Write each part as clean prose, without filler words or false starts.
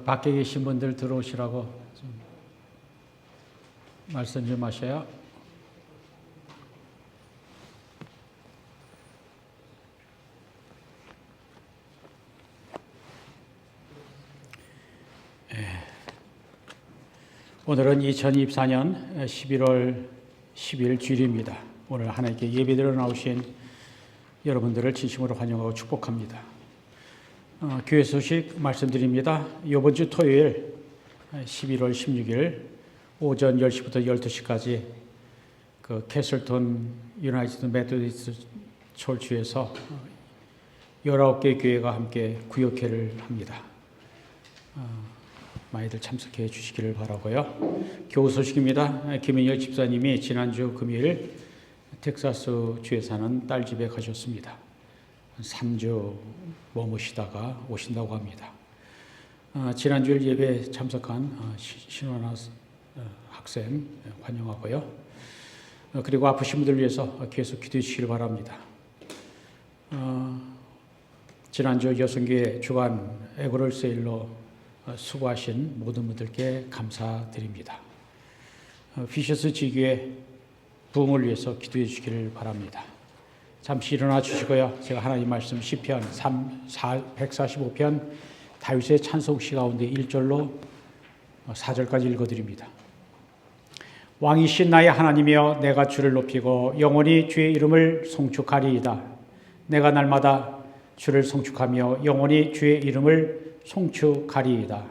밖에 계신 분들 들어오시라고 좀 말씀 좀 하셔요. 오늘은 2024년 11월 10일 주일입니다. 오늘 하나님께 예배드려 나오신 여러분들을 진심으로 환영하고 축복합니다. 교회 소식 말씀드립니다. 이번 주 토요일 11월 16일 오전 10시부터 12시까지 그 캐슬턴 유나이티드 메토디스트 철치에서 19개 교회가 함께 구역회를 합니다. 많이들 참석해 주시기를 바라고요. 교우 소식입니다. 김인열 집사님이 지난주 금요일 텍사스 주에 사는 딸 집에 가셨습니다. 3주 머무시다가 오신다고 합니다. 지난주 예배 참석한 신원아 학생 환영하고요. 그리고 아프신 분들 위해서 계속 기도해 주시길 바랍니다. 지난주 여성교회 주간 에그럴 세일로 수고하신 모든 분들께 감사드립니다. 피셔스 지교회 부흥을 위해서 기도해 주시기를 바랍니다. 잠시 일어나 주시고요. 제가 하나님 말씀 시편 145편 다윗의 찬송시 가운데 1절로 4절까지 읽어드립니다. 왕이신 나의 하나님이여 내가 주를 높이고 영원히 주의 이름을 송축하리이다. 내가 날마다 주를 송축하며 영원히 주의 이름을 송축하리이다.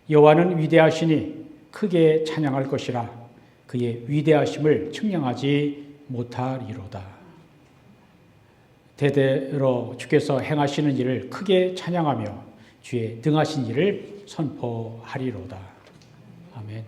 여호와는 위대하시니 크게 찬양할 것이라. 그의 위대하심을 측량하지 못하리로다. 대대로 주께서 행하시는 일을 크게 찬양하며 주의 능하신 일을 선포하리로다. 아멘.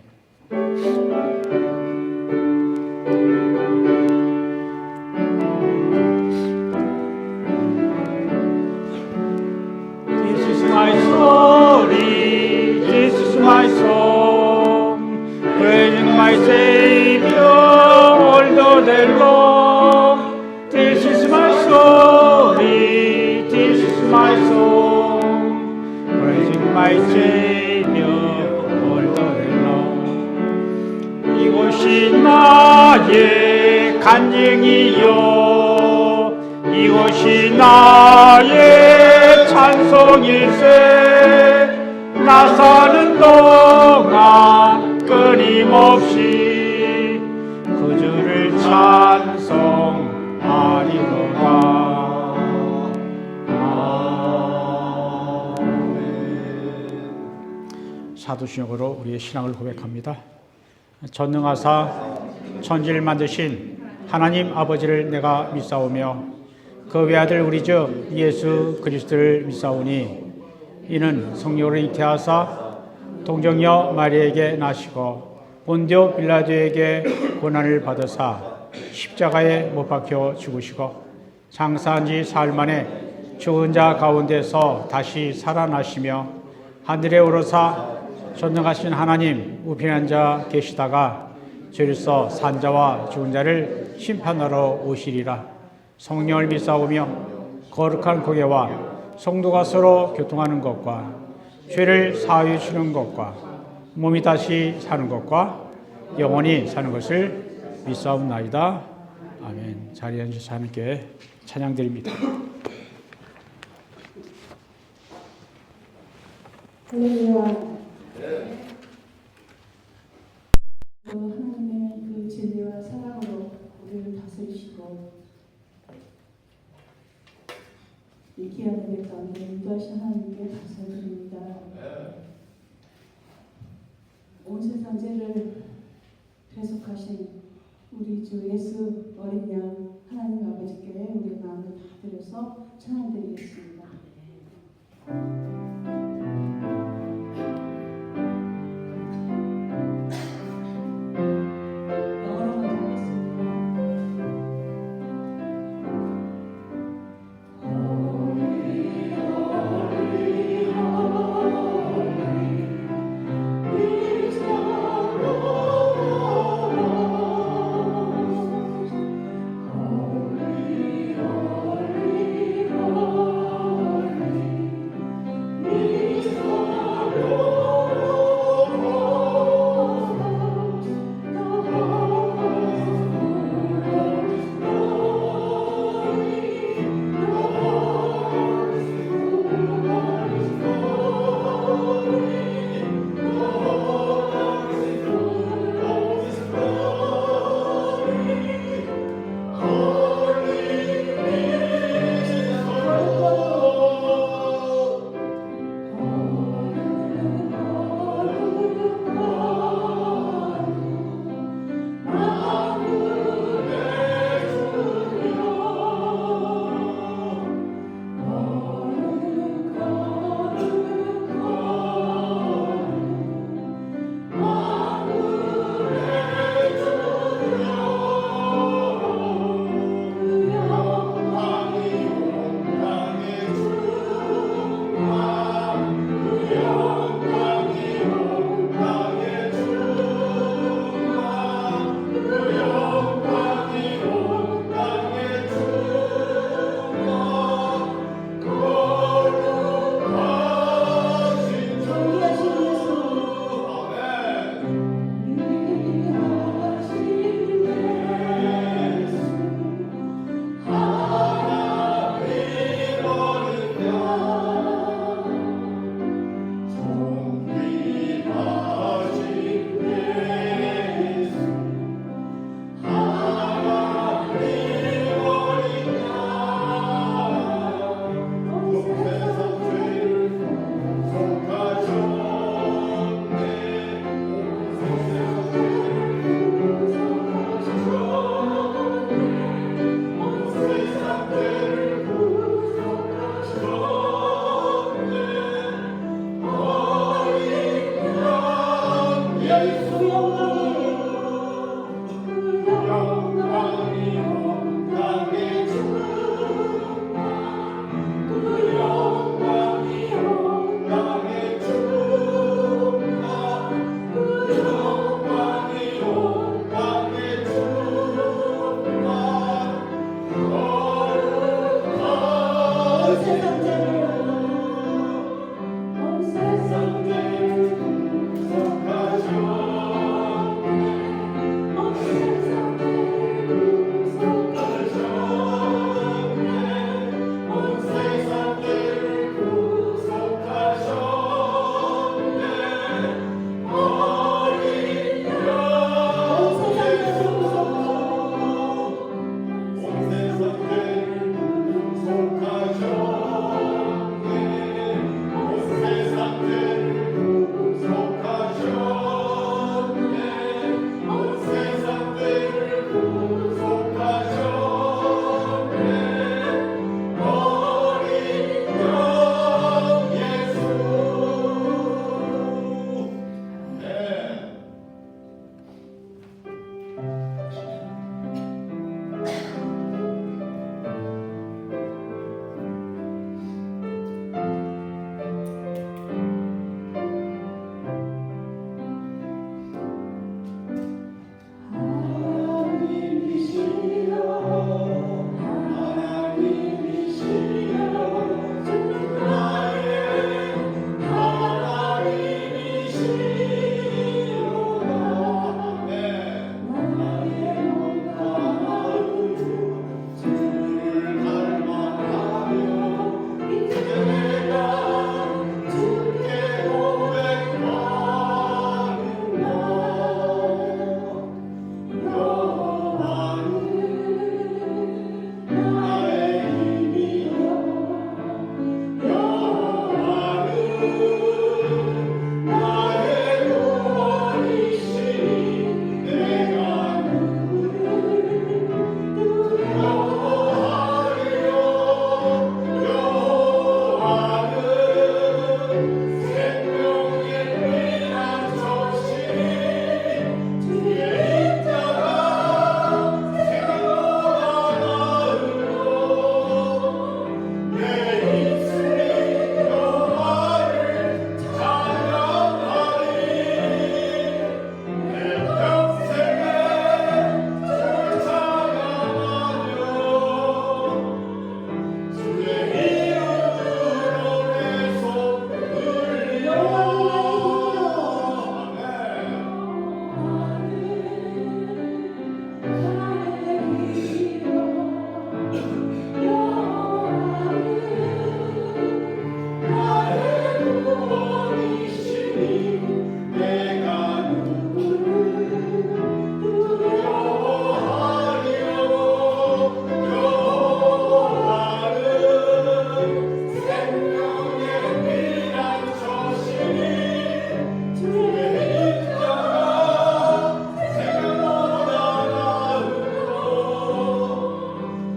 This is my story, this is my song, praising my Savior all the day long. This is my story, this is my song, praising my Savior all the day long. 이곳이 나의 간증이요, 이곳이 나의 찬송일세. 나 사는 동안 끊임없이 그 주를 찬송하리로다. 아멘. 사도신경으로 우리의 신앙을 고백합니다. 전능하사 천지를 만드신 하나님 아버지를 내가 믿사오며 그 외아들 우리 주 예수 그리스도를 믿사오니 이는 성령으로 잉태하사 동정녀 마리아에게 나시고 본디오 빌라도에게 고난을 받으사 십자가에 못 박혀 죽으시고 장사한 지 사흘 만에 죽은 자 가운데서 다시 살아나시며 하늘에 오르사 전능하신 하나님 우편한 자 계시다가 주께서 산자와 죽은 자를 심판하러 오시리라. 성령을 믿사오며 거룩한 공예와 성도가 서로 교통하는 것과 죄를 사하여 주는 것과 몸이 다시 사는 것과 영원히 사는 것을 믿사옵나이다. 아멘. 자리에 앉으셔서 하나님께 찬양드립니다. 할렐루야. 하나님의 그 진리와 사랑으로 우리를 다스리시고 이 귀한 예배 가운데 인도하신 하나님께 감사드립니다. 온 세상 죄를 대속하신 우리 주 예수 어린 양 하나님 아버지께 우리 마음을 다 드려서 찬양드리겠습니다. Holy, holy, holy.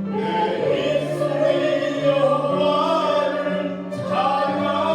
내 입술이 여호와를 찬양하리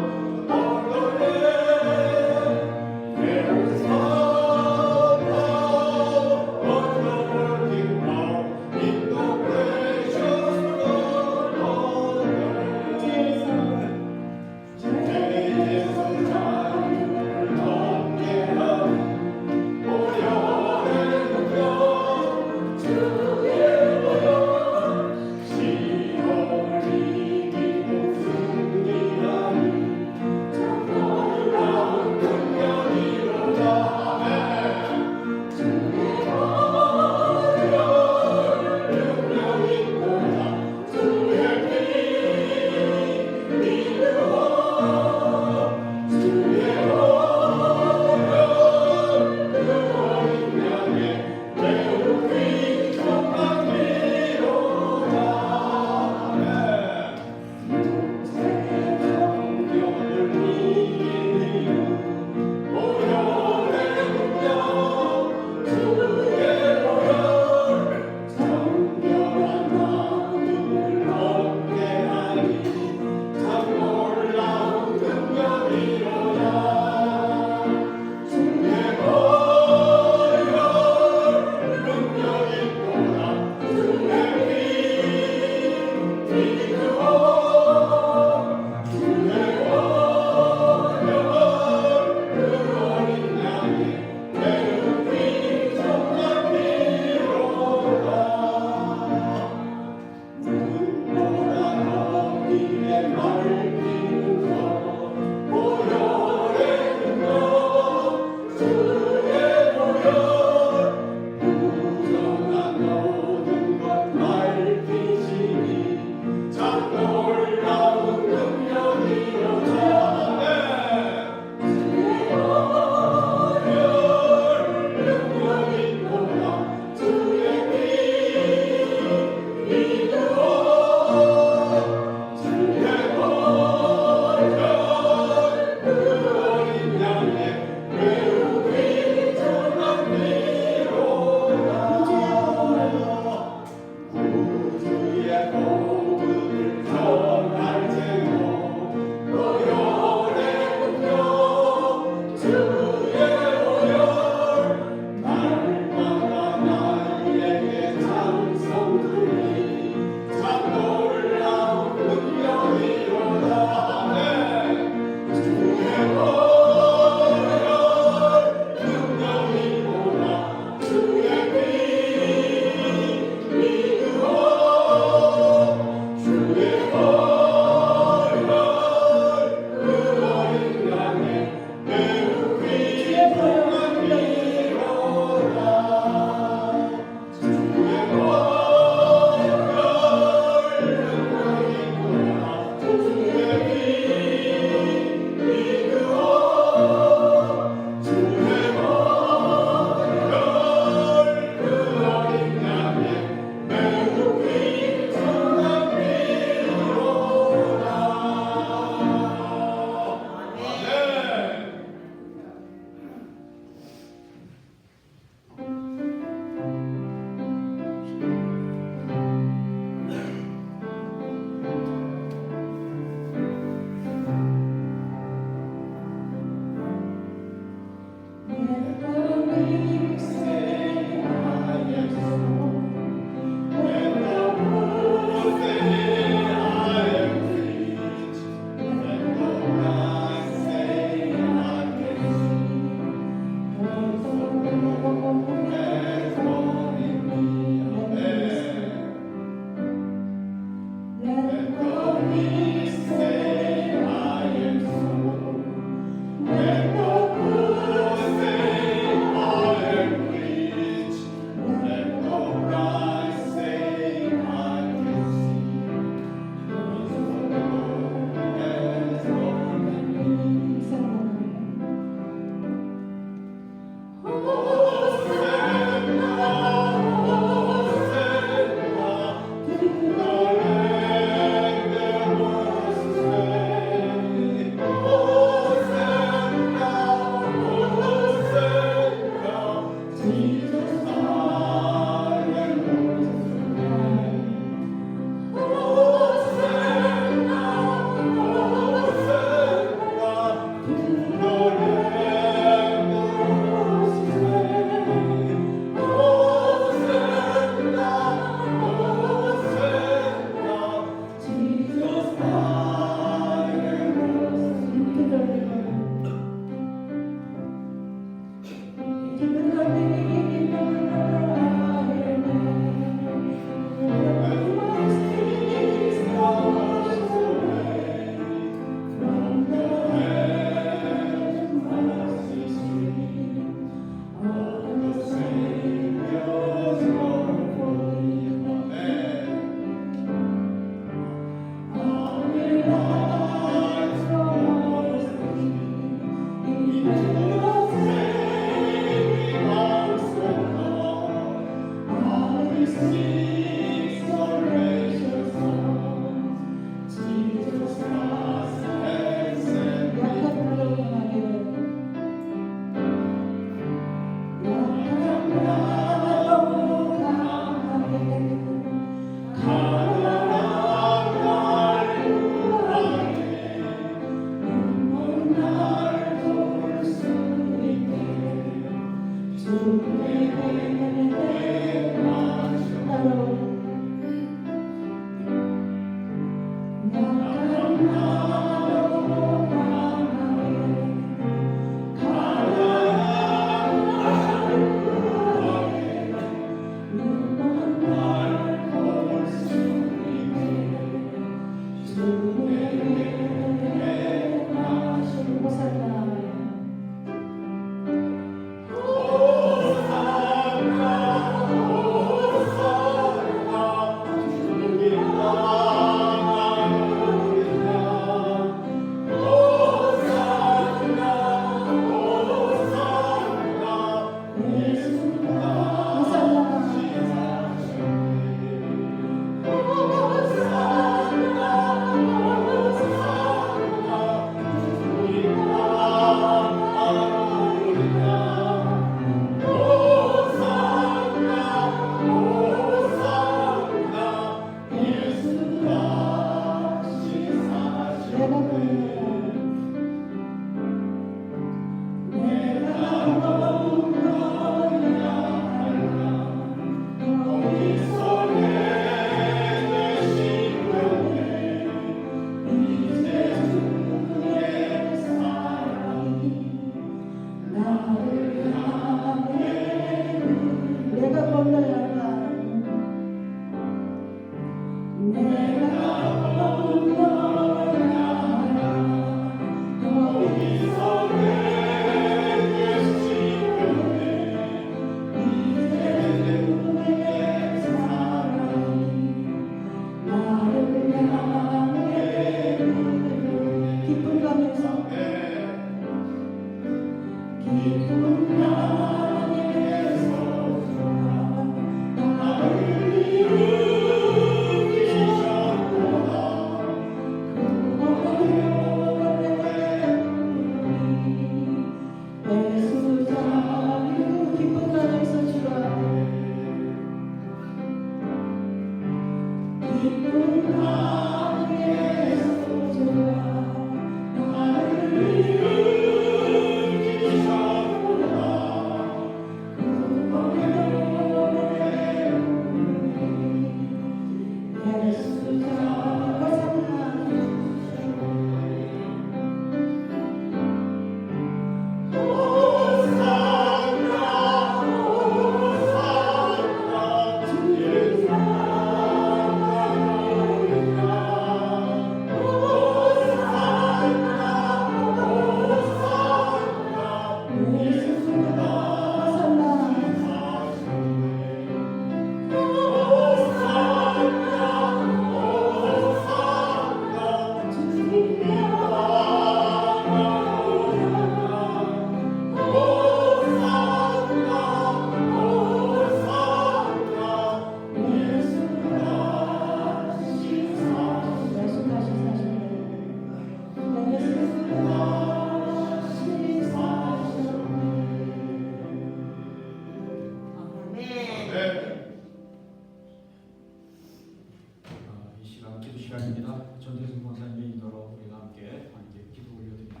이 시간 기도 시간입니다. 전태승 권사님의 인도로 우리가 함께 기도 올려드립니다.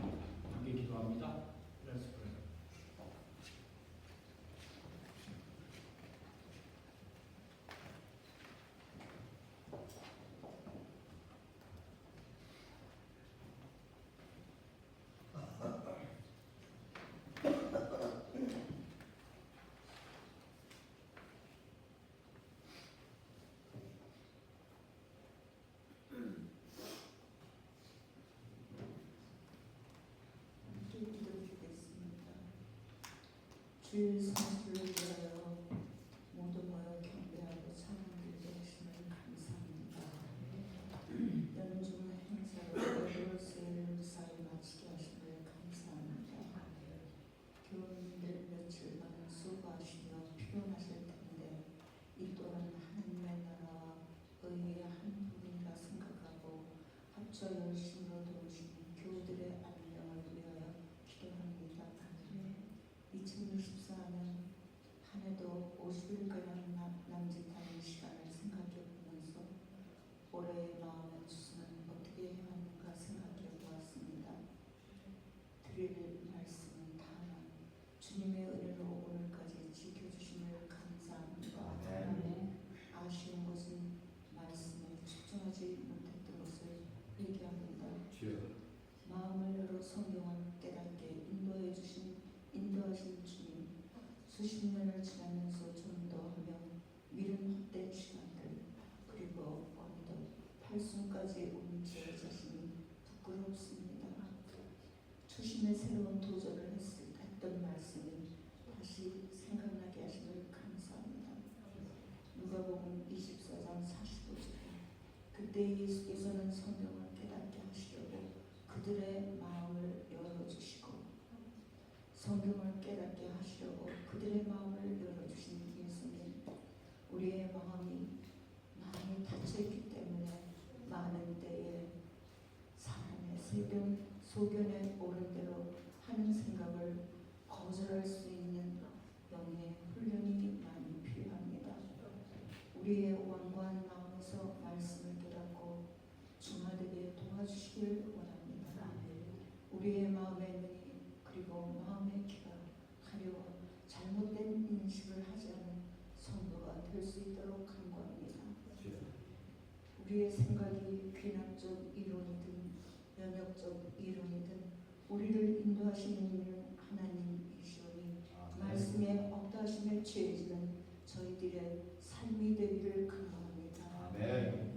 함께 기도합니다. Let's pray. 주의 성수를 위하여 모두 모여 경배하고 찬양드리게 하심을 감사합니다. 연중 행사로 예루살렘 사이 마치게 하심을 감사합니다. 교우님들 며칠간 수고하시며 피곤하실 텐데 이 또한 하나님의 나라와 의의 한 부분이라 생각하고 합쳐 열심으로 도우시는 교우들의 안녕을 위하여 기도합니다. 2024년 한 해도 50일가량 남짓하는 시간을 생각해 보면서 올해의 마음의 주소는 어떻게 해왔는가 생각해 보았습니다. 드릴 말씀은 다만 주님의 은혜로 오늘까지 지켜주심을 감사합니다. 아쉬운 것은 말씀에 집중하지 못했던 것을 말씀대로 성경을 깨닫게 인도하신 주님, 수십 년을 지나면서 좀 더 하며 미련 헛된 시간들, 그리고 어느덧 팔순까지 온 제 자신이 부끄럽습니다. 초심의 새로운 도전을 했던 말씀이 다시 생각나게 하심을 감사합니다. 누가복음 24장 45절에 그때 예수께서는 성경을 깨닫게 하시려고 그들의 마음을 열어주시고, 성경을 깨닫게 하시려고 그들의 마음을 열어주신 예수님, 우리의 마음이 많이 닫혀있기 때문에 많은 때에 사람의 소견에 옳은 대로 하는 생각을 거절할 수 있는 영의 훈련이 많이 필요합니다. 우리의 완고한 마음에서 말씀을 깨닫고 중화되게 도와주시길 원합니다. 우리의 마음의 눈이 그리고 마음의 귀가 가려워 잘못된 인식을 하지 않은 성도가 될 수 있도록 간구합니다. 우리의 생각이 귀납적 이론이든 연역적 이론이든 우리를 인도하시는 이는 하나님이시오니 말씀에 어떠하심에 취해지는 저희들의 삶이 되기를 간구합니다.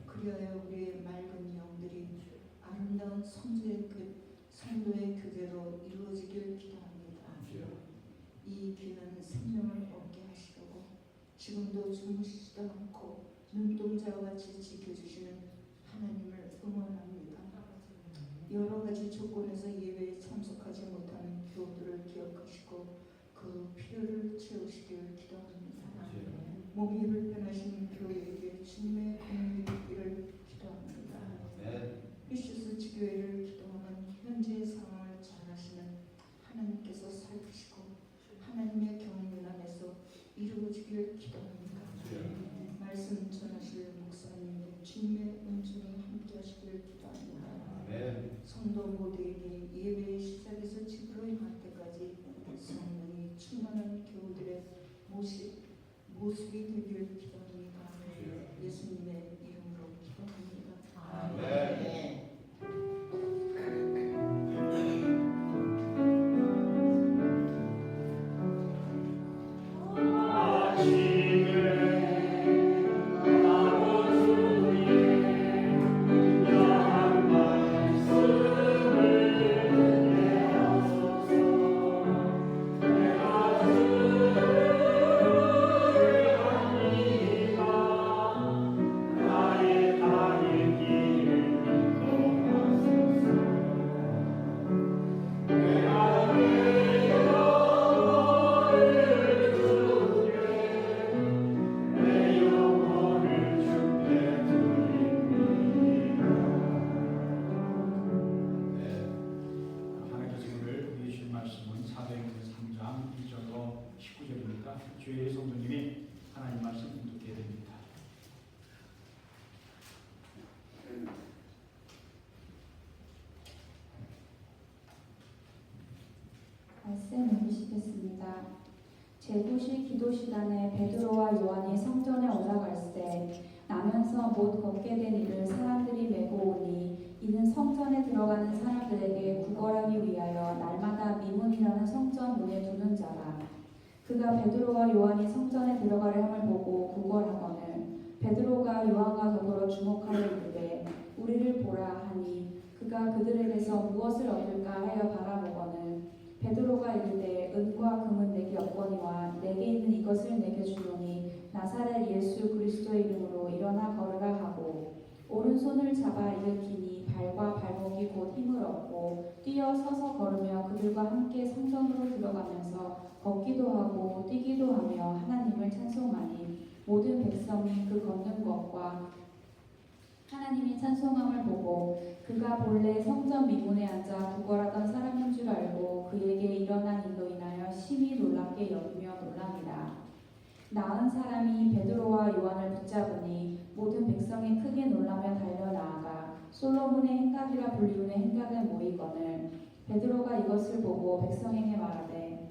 그리하여 우리의 맑은 영들이 아름다운 성도의 교제로 이루어지길 기도합니다. 이 귀는 생명을 얻게 하시려고 지금도 주무시지도 않고 눈동자와 같이 지켜주시는 하나님을 응원합니다. 여러 가지 조건에서 예배에 참석하지 못하는 교우들을 기억하시고 그 필요를 채우시길 기도합니다. 몸이 불편하신 교회에게 주님의 공의를 있기를 기도합니다. 피시스 지교회를 기도하는 현재의 상황을 잘 아시는 하나님께서 살피시고 하나님의 경륜 안에서 이루어지길 기도합니다. 말씀 전하실 목사님 주님의 은총이 함께 하시길 기도합니다. 성도 모두에게 예배의 시작에서 집으로 향할 때까지 성령이 충만한 교우들의 모습이 되길 기도합니다. 예수님의 이름으로 기도합니다. 주의 성도님이 하나님 말씀 듣게 됩니다. 말씀 읽으시겠습니다. 제9시 기도 시간에 베드로와 요한이 성전에 올라갈새 나면서 못 걷게 된 이를 사람들이 메고 오니 이는 성전에 들어가는 사람들에게 구걸하기 위하여 날마다 미문이라는 성전 문에 두는 자라. 그가 베드로와 요한이 성전에 들어가려 함을 보고 구걸하거늘 베드로가 요한과 더불어 주목하여 이르되 우리를 보라 하니 그가 그들에게서 무엇을 얻을까 하여 바라보거늘 베드로가 이르되 은과 금은 내게 없거니와 내게 있는 이것을 내게 주노니 나사렛 예수 그리스도의 이름으로 일어나 걸으라 하고 오른손을 잡아 일으키니 발과 발목이 곧 힘을 얻고 뛰어 서서 걸으며 그들과 함께 성전으로 들어가면서 걷기도 하고 뛰기도 하며 하나님을 찬송하니 모든 백성이 그 걷는 것과 하나님이 찬송함을 보고 그가 본래 성전 미문에 앉아 구걸하던 사람인 줄 알고 그에게 일어난 일로 인하여 심히 놀랍게 여기며 놀랍니다. 나은 사람이 베드로와 요한을 붙잡으니 모든 백성이 크게 놀라며 달려나아가 솔로몬의 행각이라 불리우는 행각에 모이거늘 베드로가 이것을 보고 백성에게 말하되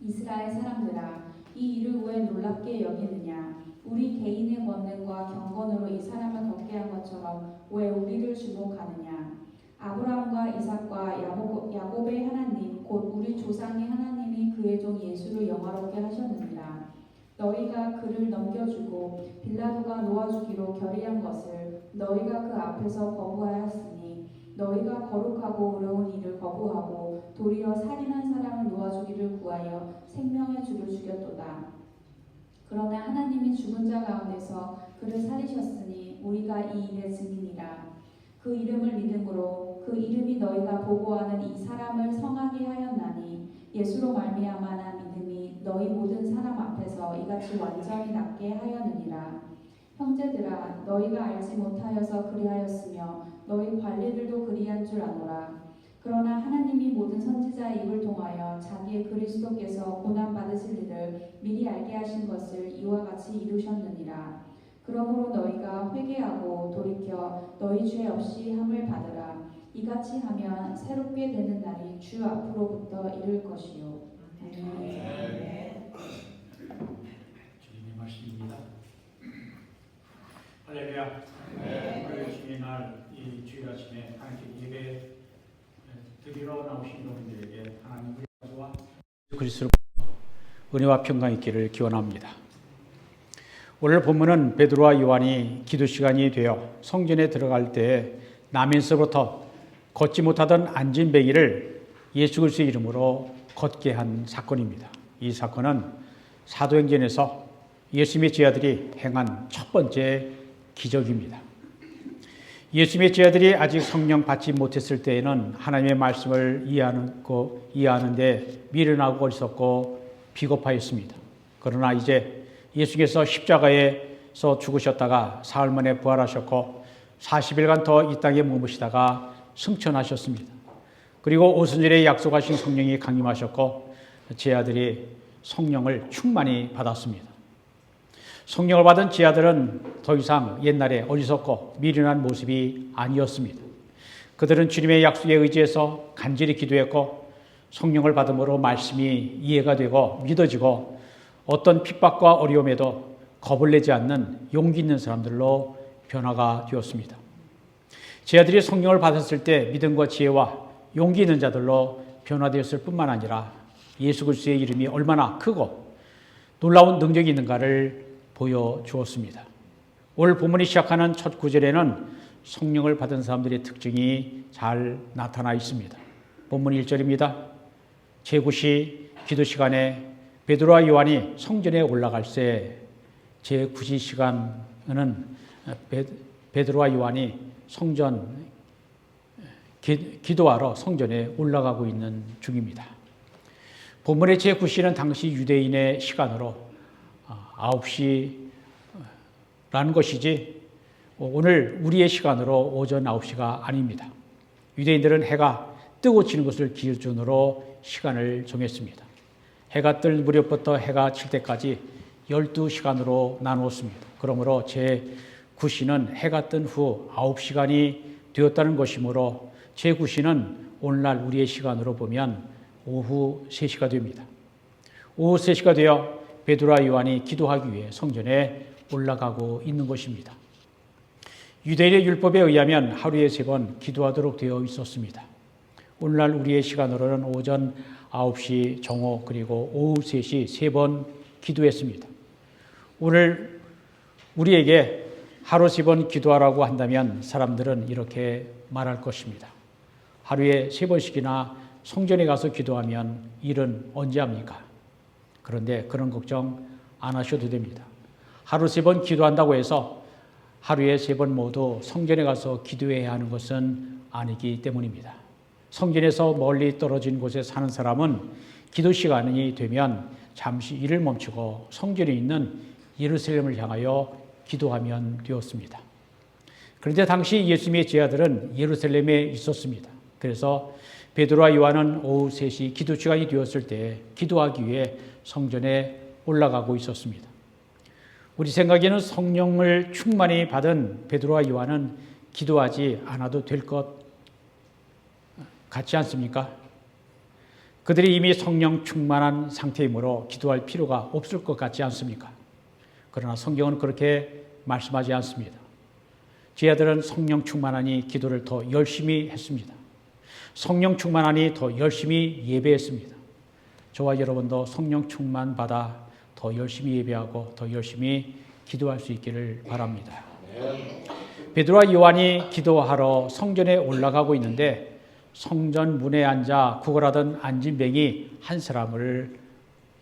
이스라엘 사람들아 이 일을 왜 놀랍게 여기느냐 우리 개인의 권능과 경건으로 이 사람을 걷게 한 것처럼 왜 우리를 주목하느냐 아브라함과 이삭과 야곱의 하나님 곧 우리 조상의 하나님이 그의 종 예수를 영화롭게 하셨느니라. 너희가 그를 넘겨주고 빌라도가 놓아주기로 결의한 것을 너희가 그 앞에서 거부하였으니 너희가 거룩하고 어려운 일을 거부하고 도리어 살인한 사람을 놓아주기를 구하여 생명의 주를 죽였도다. 그러나 하나님이 죽은 자 가운데서 그를 살리셨으니 우리가 이 일의 증인이라. 그 이름을 믿음으로 그 이름이 너희가 보고하는 이 사람을 성하게 하였나니 예수로 말미암아 난 믿음이 너희 모든 사람 앞에서 이같이 완전히 낫게 하였느니라. 형제들아 너희가 알지 못하여서 그리하였으며 너희 관리들도 그리한 줄 아노라. 그러나 하나님이 모든 선지자의 입을 통하여 자기의 그리스도께서 고난 받으실 일을 미리 알게 하신 것을 이와 같이 이루셨느니라. 그러므로 너희가 회개하고 돌이켜 너희 죄 없이 함을 받으라. 이같이 하면 새롭게 되는 날이 주 앞으로부터 이를 것이요. 아멘. 주님의 말씀입니다. 할렐루야. 오늘 주님의 날 이 주일 아침에 하나님께 예배 드리러 나오신 여러분들에게 하나님의 은혜와 그리스도로 은혜와 평강 있기를 기원합니다. 오늘 본문은 베드로와 요한이 기도 시간이 되어 성전에 들어갈 때 나면서부터 걷지 못하던 안진뱅이를 예수 그리스도의 이름으로 걷게 한 사건입니다. 이 사건은 사도행전에서 예수님의 제자들이 행한 첫 번째 기적입니다. 예수님의 제자들이 아직 성령 받지 못했을 때에는 하나님의 말씀을 이해하는데 미련하고 어리석고 비겁하였습니다. 그러나 이제 예수께서 십자가에서 죽으셨다가 사흘 만에 부활하셨고 40일간 더 이 땅에 머무시다가 승천하셨습니다. 그리고 오순절에 약속하신 성령이 강림하셨고 제자들이 성령을 충만히 받았습니다. 성령을 받은 제자들은 더 이상 옛날에 어리석고 미련한 모습이 아니었습니다. 그들은 주님의 약속에 의지해서 간절히 기도했고 성령을 받음으로 말씀이 이해가 되고 믿어지고 어떤 핍박과 어려움에도 겁을 내지 않는 용기 있는 사람들로 변화가 되었습니다. 제자들이 성령을 받았을 때 믿음과 지혜와 용기 있는 자들로 변화되었을 뿐만 아니라 예수 그리스도의 이름이 얼마나 크고 놀라운 능력이 있는가를 보여주었습니다. 오늘 본문이 시작하는 첫 구절에는 성령을 받은 사람들의 특징이 잘 나타나 있습니다. 본문 1절입니다. 제9시 기도 시간에 베드로와 요한이 성전에 올라갈 때 제9시 시간은 베드로와 요한이 성전 기도하러 성전에 올라가고 있는 중입니다. 본문의 제9시는 당시 유대인의 시간으로 9시라는 것이지 오늘 우리의 시간으로 오전 9시가 아닙니다. 유대인들은 해가 뜨고 지는 것을 기준으로 시간을 정했습니다. 해가 뜰 무렵부터 해가 칠 때까지 12시간으로 나누었습니다. 그러므로 제9시는 해가 뜬 후 9시간이 되었다는 것이므로 제9시는 오늘날 우리의 시간으로 보면 오후 3시가 됩니다. 오후 3시가 되어 베드로와 요한이 기도하기 위해 성전에 올라가고 있는 것입니다. 유대인의 율법에 의하면 하루에 3번 기도하도록 되어 있었습니다. 오늘날 우리의 시간으로는 오전 9시 정오 그리고 오후 3시 3번 기도했습니다. 오늘 우리에게 하루 3번 기도하라고 한다면 사람들은 이렇게 말할 것입니다. 하루에 3번씩이나 성전에 가서 기도하면 일은 언제 합니까? 그런데 그런 걱정 안 하셔도 됩니다. 하루 3번 기도한다고 해서 하루에 3번 모두 성전에 가서 기도해야 하는 것은 아니기 때문입니다. 성전에서 멀리 떨어진 곳에 사는 사람은 기도 시간이 되면 잠시 일을 멈추고 성전에 있는 예루살렘을 향하여 기도하면 되었습니다. 그런데 당시 예수님의 제자들은 예루살렘에 있었습니다. 그래서 베드로와 요한은 오후 3시 기도 시간이 되었을 때 기도하기 위해 성전에 올라가고 있었습니다. 우리 생각에는 성령을 충만히 받은 베드로와 요한은 기도하지 않아도 될 것 같지 않습니까? 그들이 이미 성령 충만한 상태이므로 기도할 필요가 없을 것 같지 않습니까? 그러나 성경은 그렇게 말씀하지 않습니다. 제 아들은 성령 충만하니 기도를 더 열심히 했습니다. 성령 충만하니 더 열심히 예배했습니다. 저와 여러분도 성령 충만 받아 더 열심히 예배하고 더 열심히 기도할 수 있기를 바랍니다. 베드로와 요한이 기도하러 성전에 올라가고 있는데 성전 문에 앉아 구걸하던 안진뱅이 한 사람을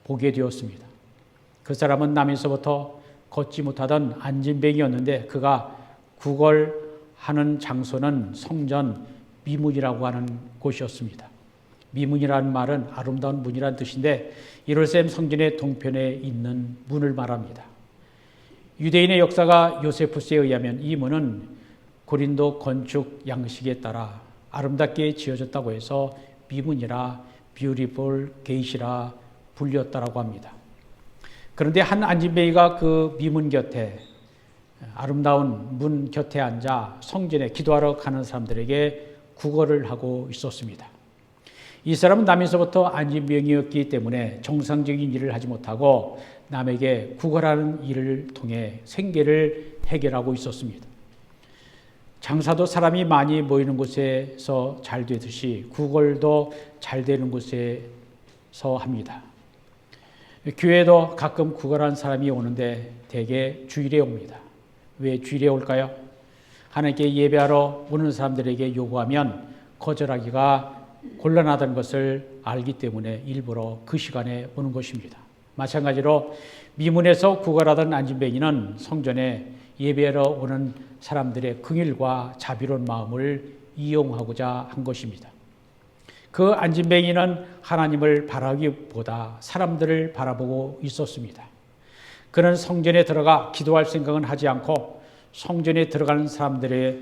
보게 되었습니다. 그 사람은 나면서부터 걷지 못하던 안진뱅이였는데 그가 구걸하는 장소는 성전 미문이라고 하는 곳이었습니다. 미문이라는 말은 아름다운 문이라는 뜻인데 예루살렘 성전의 동편에 있는 문을 말합니다. 유대인의 역사가 요세푸스에 의하면 이 문은 고린도 건축 양식에 따라 아름답게 지어졌다고 해서 미문이라 beautiful gate이라 불렸다라고 합니다. 그런데 한 안진뱅이가 그 미문 곁에 아름다운 문 곁에 앉아 성전에 기도하러 가는 사람들에게 구걸을 하고 있었습니다. 이 사람은 나면서부터 안진병이었기 때문에 정상적인 일을 하지 못하고 남에게 구걸하는 일을 통해 생계를 해결하고 있었습니다. 장사도 사람이 많이 모이는 곳에서 잘 되듯이 구걸도 잘 되는 곳에서 합니다. 교회에도 가끔 구걸한 사람이 오는데 대개 주일에 옵니다. 왜 주일에 올까요? 하나님께 예배하러 오는 사람들에게 요구하면 거절하기가 곤란하다는 것을 알기 때문에 일부러 그 시간에 오는 것입니다. 마찬가지로 미문에서 구걸하던 안진뱅이는 성전에 예배하러 오는 사람들의 긍휼과 자비로운 마음을 이용하고자 한 것입니다. 그 안진뱅이는 하나님을 바라기보다 사람들을 바라보고 있었습니다. 그는 성전에 들어가 기도할 생각은 하지 않고 성전에 들어가는 사람들의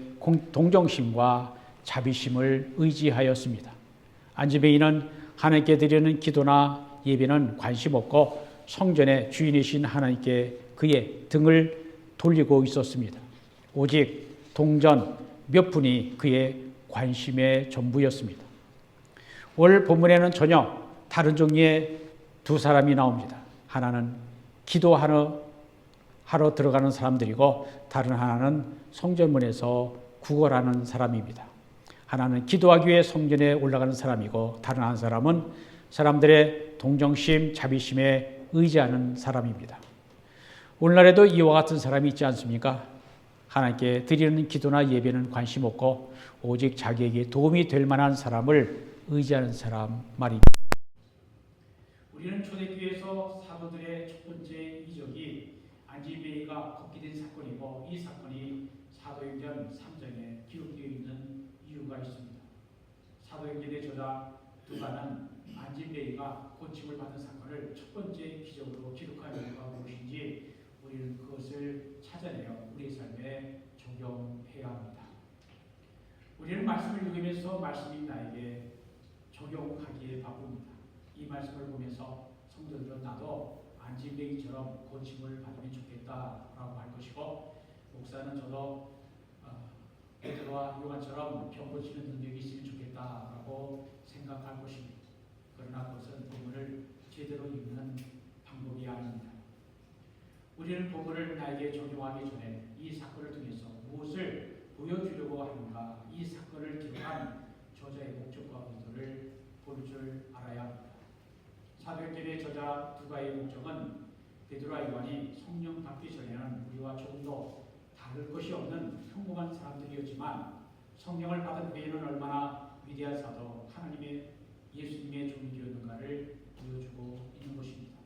동정심과 자비심을 의지하였습니다. 안진뱅이는 하나님께 드리는 기도나 예배는 관심 없고 성전의 주인이신 하나님께 그의 등을 돌리고 있었습니다. 오직 동전 몇 푼이 그의 관심의 전부였습니다. 오늘 본문에는 전혀 다른 종류의 두 사람이 나옵니다. 하나는 기도하러 들어가는 사람들이고 다른 하나는 성전문에서 구걸하는 사람입니다. 하나는 기도하기 위해 성전에 올라가는 사람이고 다른 한 사람은 사람들의 동정심, 자비심에 의지하는 사람입니다. 오늘날에도 이와 같은 사람이 있지 않습니까? 하나님께 드리는 기도나 예배는 관심 없고 오직 자기에게 도움이 될 만한 사람을 의지하는 사람 말입니다. 우리는 초대교회에서 사도들의 첫 번째 이적이 안진뱅이가 걷게 된 사건이고 이 사건이 사도행전 3장에 기록되어 있는 이유가 있습니다. 사도행전의 저자 누가는 안진뱅이가 고침을 받은 사건을 첫 번째 기적으로 기록한 이유가 무엇인지 우리는 그것을 찾아내어 우리의 삶에 적용해야 합니다. 우리는 말씀을 읽으면서 말씀이 나에게 적용하기에 바쁩니다. 이 말씀을 보면서 성도들은 나도 안진뱅이처럼 고침을 받으면 좋겠다라고 할 것이고 목사는 저도 베드로와 요한처럼 병 고치는 능력이 있으면 좋겠다라고 생각할 것입니다. 그러나 그것은 본문을 제대로 읽는 방법이 아닙니다. 우리는 본문을 나에게 적용하기 전에 이 사건을 통해서 무엇을 보여주려고 하는가, 이 사건을 기록한 저자의 목적과 의도를 볼 줄 알아야 합니다. 사도행전의 저자 누가의 목적은 베드로와 요한이 성령 받기 전에는 우리와 조금도 다를 것이 없는 평범한 사람들이었지만 성령을 받은 후에는 얼마나 위대한 사도 하나님의 예수님의 종이 되었는가를 보여주고 있는 것입니다.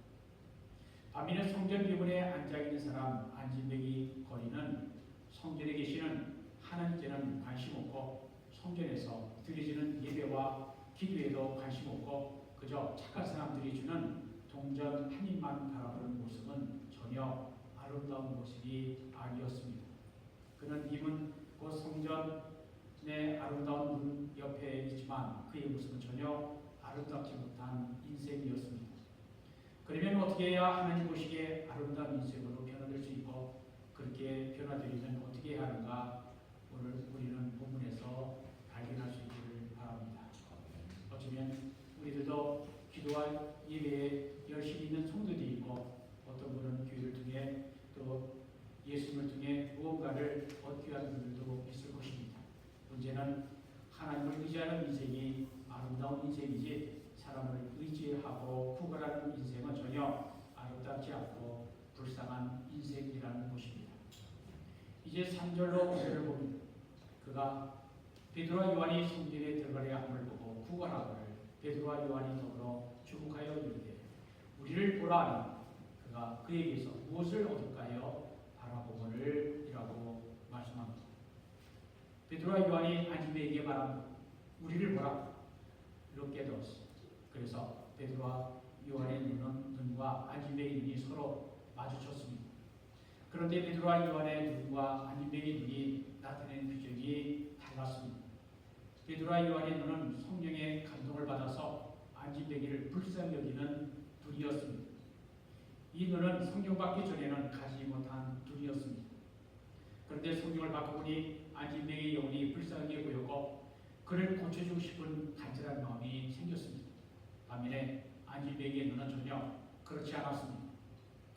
반면에 성전 기문에 앉아있는 사람 안진뱅이 거리는 성전에 계시는 하나님께는 관심 없고 성전에서 드려지는 예배와 기도에도 관심 없고 그저 착한 사람들이 주는 동전 한 입만 바라보는 모습은 전혀 아름다운 모습이 아니었습니다. 그는 이문 곧 성전의 아름다운 문 옆에 있지만 그의 모습은 전혀 아름답지 못한 인생이었습니다. 그러면 어떻게 해야 하나님 보시기에 아름다운 인생으로 변화될 수 있고 그렇게 변화되려면 어떻게 해야 하는가 오늘 우리는 본문에서 발견할 수 있기를 바랍니다. 어쩌면 우리들도 기도와 예배에 열심히 있는 성도들이 있고 어떤 분은 교회를 통해 또 예수님을 통해 무언가를 얻기 위한 분들도 이제는 하나님을 의지하는 인생이 아름다운 인생이지 사람을 의지하고 구걸하는 인생은 전혀 아름답지 않고 불쌍한 인생이라는 것입니다. 이제 3절로 오늘을 보면 그가 베드로와 요한이 성전에 들어가려 함을 보고 구걸하거늘 베드로와 요한이 더불어 주목하여 이르되 우리를 보라 하니 그가 그에게서 무엇을 얻을까요? 바라보거늘 이라고 말씀합니다. 베드로와 요한이 안심에게 말합니다. 우리를 보라. 이렇게 되었습니다. 그래서 베드로와 요한의 눈과 안심의 눈이 서로 마주쳤습니다. 그런데 베드로와 요한의 눈과 안심의 눈이 나타낸 표정이 달랐습니다. 베드로와 요한의 눈은 성령의 감동을 받아서 안심되기를 불쌍히 여기는 둘이었습니다. 이 눈은 성령 받기 전에는 가지 못한 둘이었습니다. 그런데 성령을 받고 보니 안심되의 영혼이 불쌍하게 보였고 그를 고쳐주고 싶은 간절한 마음이 생겼습니다. 반면에 안심되의 눈은 전혀 그렇지 않았습니다.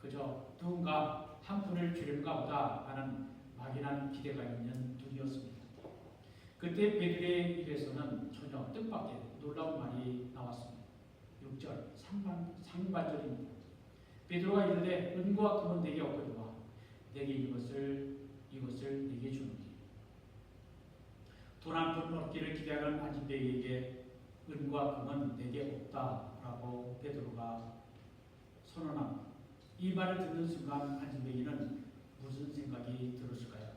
그저 누군가 한 푼을 주려는가 보다 하는 막연한 기대가 있는 둘이었습니다. 그때 베드로의 입에서는 전혀 뜻밖의 놀라운 말이 나왔습니다. 6절 상반절입니다. 베드로가 이르되 은과 금은 내게 없거니와 내게 이것을 내게 주노니 돈 한 푼 얻기를 기대하는 안심배에게 은과 금은 내게 없다라고 베드로가 선언합니다. 이 말을 듣는 순간 안심배이는 무슨 생각이 들었을까요?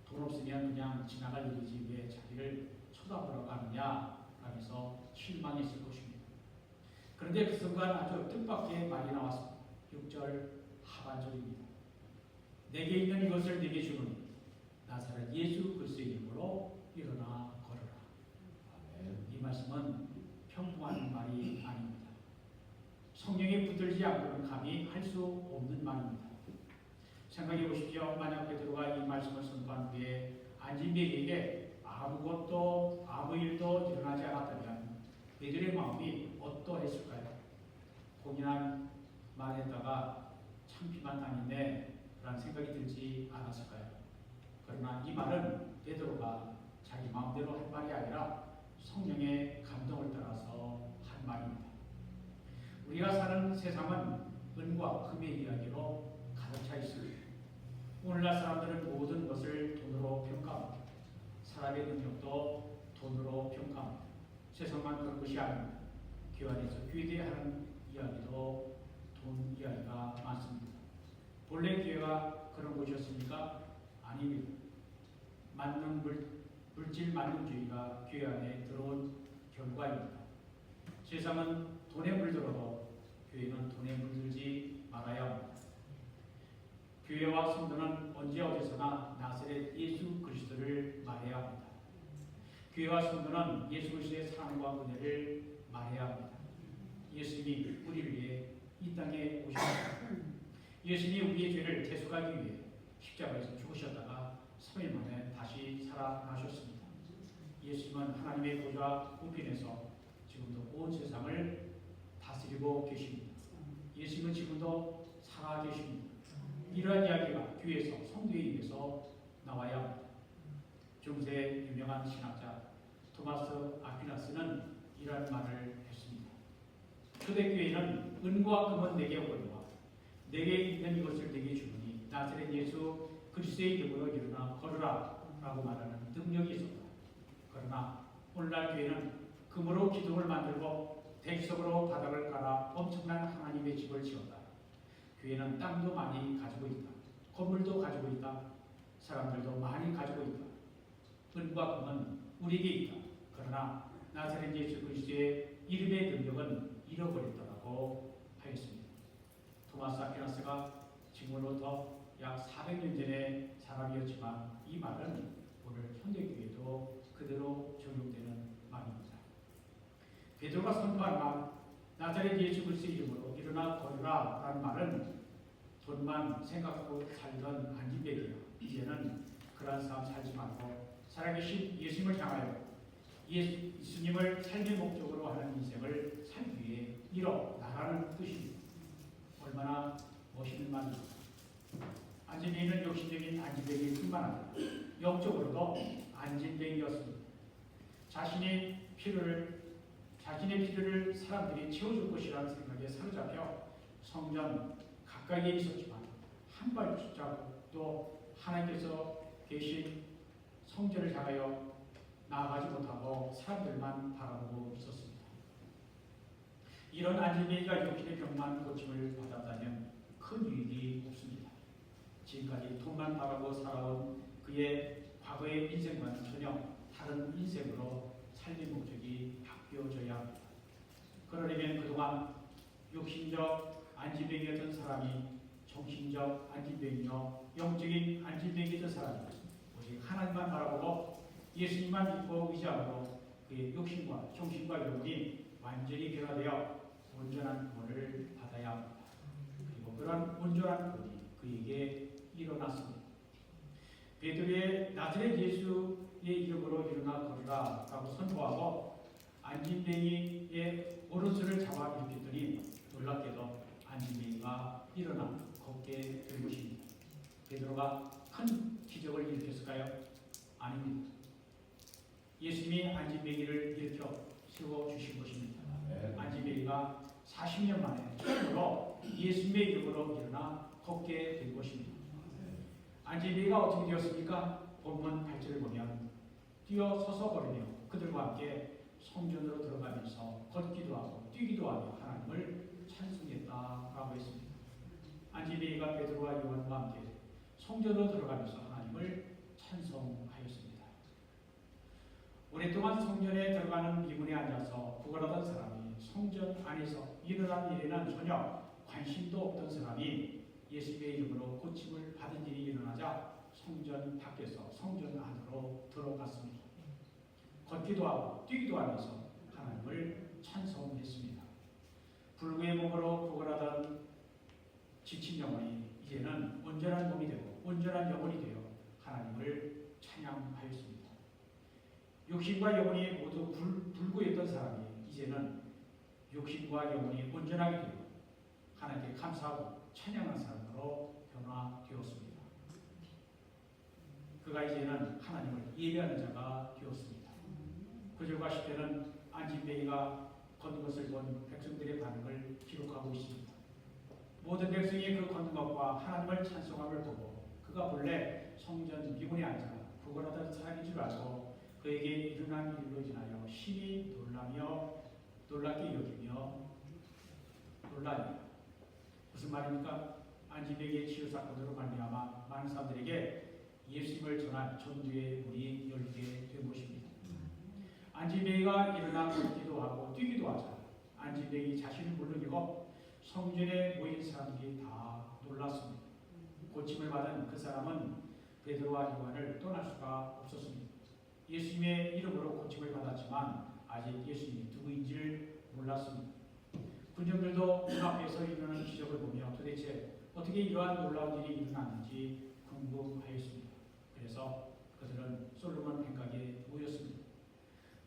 돈 없으면 그냥 지나갈 일이지 왜 자기를 쳐다보라고 하느냐 하면서 실망했을 것입니다. 그런데 그 순간 아주 뜻밖의 말이 나왔습니다. 6절 하반절입니다. 내게 있는 이것을 내게 주노니 나사렛 예수 그리스도의 이름으로 일어나 걸어라. 이 말씀은 평범한 말이 아닙니다. 성령에 붙들지 않고는 감히 할 수 없는 말입니다. 생각해 보십시오. 만약 베드로가 이 말씀을 선포한 후에 안진배에게 아무 일도 일어나지 않았다면 베드로의 마음이 어떠했을까요? 고민한 말에다가 창피만 다니네 라는 생각이 들지 않았을까요? 그러나 이 말은 베드로가 자기 마음대로 한 말이 아니라 성령의 감동을 따라서 한 말입니다. 우리가 사는 세상은 은과 금의 이야기로 가득 차 있습니다. 오늘날 사람들은 모든 것을 돈으로 평가합니다. 사람의 능력도 돈으로 평가합니다. 세상만 그런 것이 아닙니다. 교회 안에서 교회하는 이야기도 돈 이야기가 많습니다. 본래 교회가 그런 곳이었습니까? 아닙니다. 물질 만능주의가 교회 안에 들어온 결과입니다. 세상은 돈에 물들어도 교회는 돈에 물들지 말아야 합니다. 교회와 성도는 언제 어디서나 나사렛 예수 그리스도를 말해야 합니다. 교회와 성도는 예수 그리스도의 사랑과 은혜를 말해야 합니다. 예수님이 우리를 위해 이 땅에 오셨습니다. 예수님이 우리의 죄를 대속하기 위해 십자가에서 죽으셨다가 3일 만에 다시 살아나셨습니다. 예수님은 하나님의 보좌 우편에서 지금도 온 세상을 다스리고 계십니다. 예수님은 지금도 살아 계십니다. 이러한 이야기가 교회에서 성도의 입에서 나와야 합니다. 중세 유명한 신학자 토마스 아퀴나스는 이러한 말을 했습니다. 초대교회는 은과 금은 내게 오거니와 내게 있는 이것을 내게 주노니 나사렛 예수 그리스도의 이름으로 일어나 걸으라 라고 말하는 능력이 있었다. 그러나 오늘날 교회는 금으로 기둥을 만들고 대리석으로 바닥을 깔아 엄청난 하나님의 집을 지었다. 교회는 땅도 많이 가지고 있다. 건물도 가지고 있다. 사람들도 많이 가지고 있다. 은과 금은 우리에게 있다. 그러나 나사렛 예수 그리스도의 이름의 능력은 잃어버렸다고 하였습니다. 토마스 아퀴나스가 지금으로부터 약 400년 전의 사람이었지만 이 말은 오늘 현대교회도 그대로 적용되는 말입니다. 베드로가 선포한 말 나사렛 예수 그리스도의 이름으로 일어나 걸으라 라는 말은 돈만 생각하고 살던 안진배이야. 이제는 그러한 삶 살지 말고 살아계신 예수님을 향하여 예수님을 삶의 목적으로 하는 인생을 살기 위해 일어나라는 뜻입니다. 얼마나 멋있는 말입니다. 안진배이는 욕심적인 안진배이뿐만 아니라 영적으로도 안진뱅이였습니다. 자신의 필요를 사람들이 채워줄 것이라는 생각에 사로잡혀 성전 가까이에 있었지만 한 발자국도 하나님께서 계신 성전을 향하여 나아가지 못하고 사람들만 바라보고 있었습니다. 이런 안진뱅이가 육신의 병만 고침을 받았다면 큰 유익이 없습니다. 지금까지 돈만 바라고 살아온 그의 과거의 인생과는 전혀 다른 인생으로 살림 목적이 바뀌어져야 합니다. 그러려면 그동안 육신적 안진뱅이였던 사람이 정신적 안진뱅이요 영적인 안진뱅이였던 사람이 오직 하나님만 바라보고 예수님만 믿고 의지함으로 그의 육신과 정신과 영혼이 완전히 변화되어 온전한 구원을 받아야 합니다. 그리고 그런 온전한 구원이 그에게 일어났습니다. 베드로의 나사렛 예수의 이름으로 일어나 걸으라 라고 선포하고 안진뱅이의 오른손을 잡아 일으켰더니 놀랍게도 안진뱅이가 일어나 걷게 된 것입니다. 베드로가 큰 기적을 일으켰을까요? 아닙니다. 예수님이 안진뱅이를 일으켜 세워주신 것입니다. 안진뱅이가 40년 만에 처음으로 예수님의 이름으로 일어나 걷게 된 것입니다. 안진뱅이가 어떻게 되었습니까? 본문 8절을 보면 뛰어서서 걸으며 그들과 함께 성전으로 들어가면서 걷기도 하고 뛰기도 하며 하나님을 찬송했다라고 했습니다. 안진뱅이가 베드로와 요한과 함께 성전으로 들어가면서 하나님을 찬송하였습니다. 오랫동안 성전에 들어가는 미문에 앉아서 구걸하던 사람이 성전 안에서 일어난 일에는 전혀 관심도 없던 사람이 예수님의 이름으로 고침을 받은 일이 일어나자 성전 밖에서 성전 안으로 들어갔습니다. 걷기도 하고 뛰기도 하면서 하나님을 찬송했습니다. 불구의 몸으로 구걸하던 지친 영혼이 이제는 온전한 몸이 되고 온전한 영혼이 되어 하나님을 찬양하였습니다. 육신과 영혼이 모두 불구했던 사람이 이제는 육신과 영혼이 온전하게 되고 하나님께 감사하고 찬양한 사람으로 변화되었습니다. 그가 이제는 하나님을 예배하는 자가 되었습니다. 9절과 10절은 안진뱅이가 걷는 것을 본 백성들의 반응을 기록하고 있습니다. 모든 백성이 그 걷는 것과 하나님을 찬송함을 보고 그가 본래 성전 미문에 앉아 구걸하던 사람인 줄 알고 그에게 일어난 일로 인하여 심히 놀랍게 여기며 놀라니 무슨 말입니까? 안진뱅이의 치유 사건으로 말미암아 많은 사람들에게 예수님을 전한 전도의 문이 열리게 된 것입니다. 안진뱅이가 일어나 걷기도 하고 뛰기도 하자 안진뱅이 자신을 물론이고 성전에 모인 사람들이 다 놀랐습니다. 고침을 받은 그 사람은 베드로와 요한을 떠날 수가 없었습니다. 예수님의 이름으로 고침을 받았지만 아직 예수님이 누구인지를 몰랐습니다. 군중들도 눈앞에서 일어나는 기적을 보며 도대체 어떻게 이러한 놀라운 일이 일어났는지 궁금하였습니다. 그래서 그들은 솔로몬 백각에 모였습니다.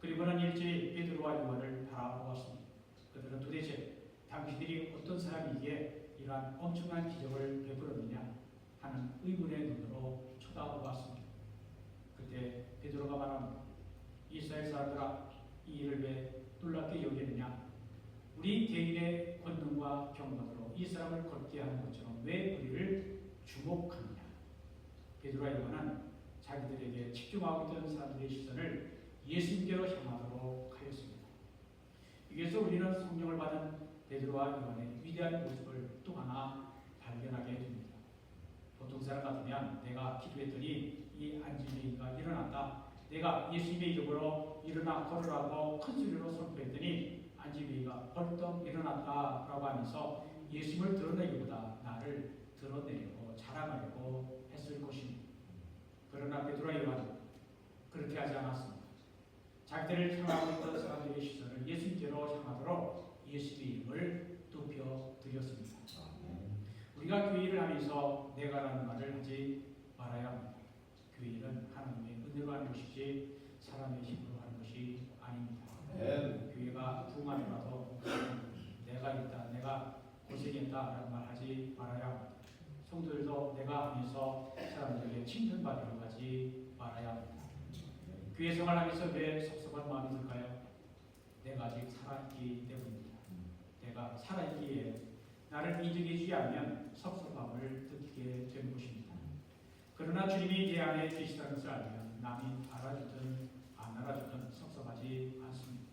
그리고는 일제히 베드로와 요한을 바라보았습니다. 그들은 도대체 당신들이 어떤 사람이기에 이러한 엄청난 기적을 베풀었느냐 하는 의문의 눈으로 쳐다보았습니다. 그때 베드로가 말합니다. 이스라엘 사람들아, 이 일을 왜 놀랍게 여기느냐? 우리 개인의 권능과 경건으로 이 사람을 걷게 하는 것처럼 왜 우리를 주목하느냐? 베드로와 요한은 자기들에게 집중하고 있던 사람들의 시선을 예수님께로 향하도록 하였습니다. 여기서 우리는 성령을 받은 베드로와 요한의 위대한 모습을 또 하나 발견하게 됩니다. 보통 사람 같으면 내가 기도했더니 이 안진뱅이가 일어났다. 내가 예수님의 이름으로 일어나 걸으라고 큰 소리로 선포했더니 안진뱅이가 벌떡 일어났다라고 하면서 예수님을 드러내기보다 나를 드러내려고 자랑하려고 했을 것입니다. 그러나 베드로와 요한은 그렇게 하지 않았습니다. 자기들을 향하고 있던 사람들의 시선을 예수님께로 향하도록 예수의 이름을 높여드렸습니다. 우리가 교회를 하면서 내가라는 말을 하지 말아야 합니다. 교회는 하나님의 은혜로 하는 것이지 사람의 힘으로 하는 것이 아닙니다. 교회가 부흥하더라도 내가 있다, 내가 고생했다라는 말 하지 말아야 합니다. 성도들도 내가 하면서 사람들에게 칭찬받으러 가지 말아야 합니다. 교회 생활하면서 왜 섭섭한 마음이 들까요? 내가 아직 살아있기 때문입니다. 내가 살아있기에 나를 인정해주지 않으면 섭섭함을 느끼게 되는 것입니다. 그러나 주님이 내 안에 계시다는 것을 알면 남이 알아주든 안 알아주든 섭섭하지 않습니다.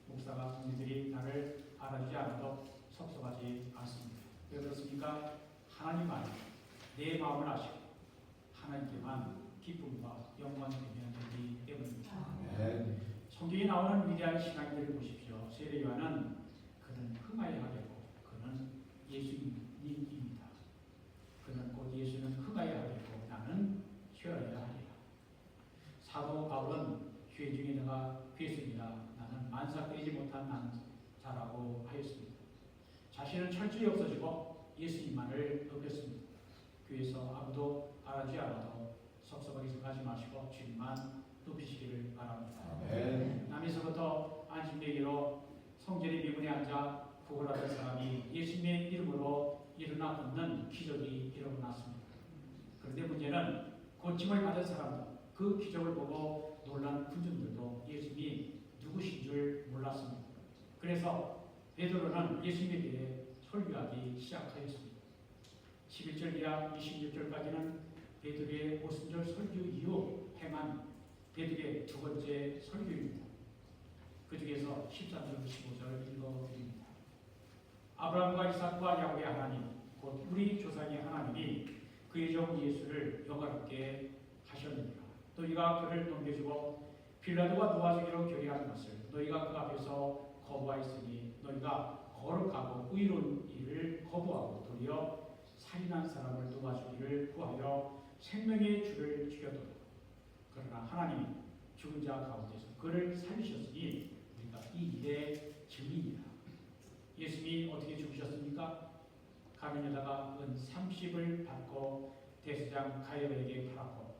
목사가 성도들이 나를 알아주지 않아도 섭섭하지 않습니다. 왜 그렇습니까? 하나님 안에 내 마음을 아시고 하나님께만 기쁨과 영광이 되면 되기 때문입니다. 성경에 나오는 위대한 신앙인들을 보십시오. 세례 요한은 그는 흥하여야 되고 그는 예수님입니다. 그는 곧 예수는 흥하여야 되고 나는 쉬어야 하리라. 사도 바울은 교회 중에 내가 괴수이라 나는 만삭되지 못한 자라고 하였습니다. 자신은 철저히 없어지고 예수님만을 높였습니다. 교회에서 아무도 알아주지 않아도 섭섭하게 생각하지 마시고 주님만 높이시기를 바랍니다. 남에서부터 안심되기로 성전의 미문에 앉아 구걸하던 사람이 예수님의 이름으로 일어나 걷는 기적이 일어났습니다. 그런데 문제는 고침을 받은 사람들, 그 기적을 보고 놀란 군중들도 예수님이 누구신 줄 몰랐습니다. 그래서 베드로는 예수님에 대해 설교하기 시작하였습니다. 11절 이하 26절까지는 베드로의 오순절 설교 이후 행한 베드로의 두 번째 설교입니다. 그 중에서 13절 15절 읽어드립니다. 아브라함과 이삭과 야곱의 하나님 곧 우리 조상의 하나님이 그의 종 예수를 영화롭게 하셨느니라. 너희가 그를 넘겨주고 빌라도가 놓아주기로 결의한 것을 너희가 그 앞에서 거부하였으니 너희가 거룩하고 의로운 일을 거부하고 도리어 살인한 사람을 놓아주기를 구하여 생명의 주를 죽였도다. 그러나 하나님이 죽은 자 가운데서 그를 살리셨으니 우리가 이 일의 증인이라. 예수님이 어떻게 죽으셨습니까? 가면에다가 은 30을 받고 대제사장 가야바에게 팔았고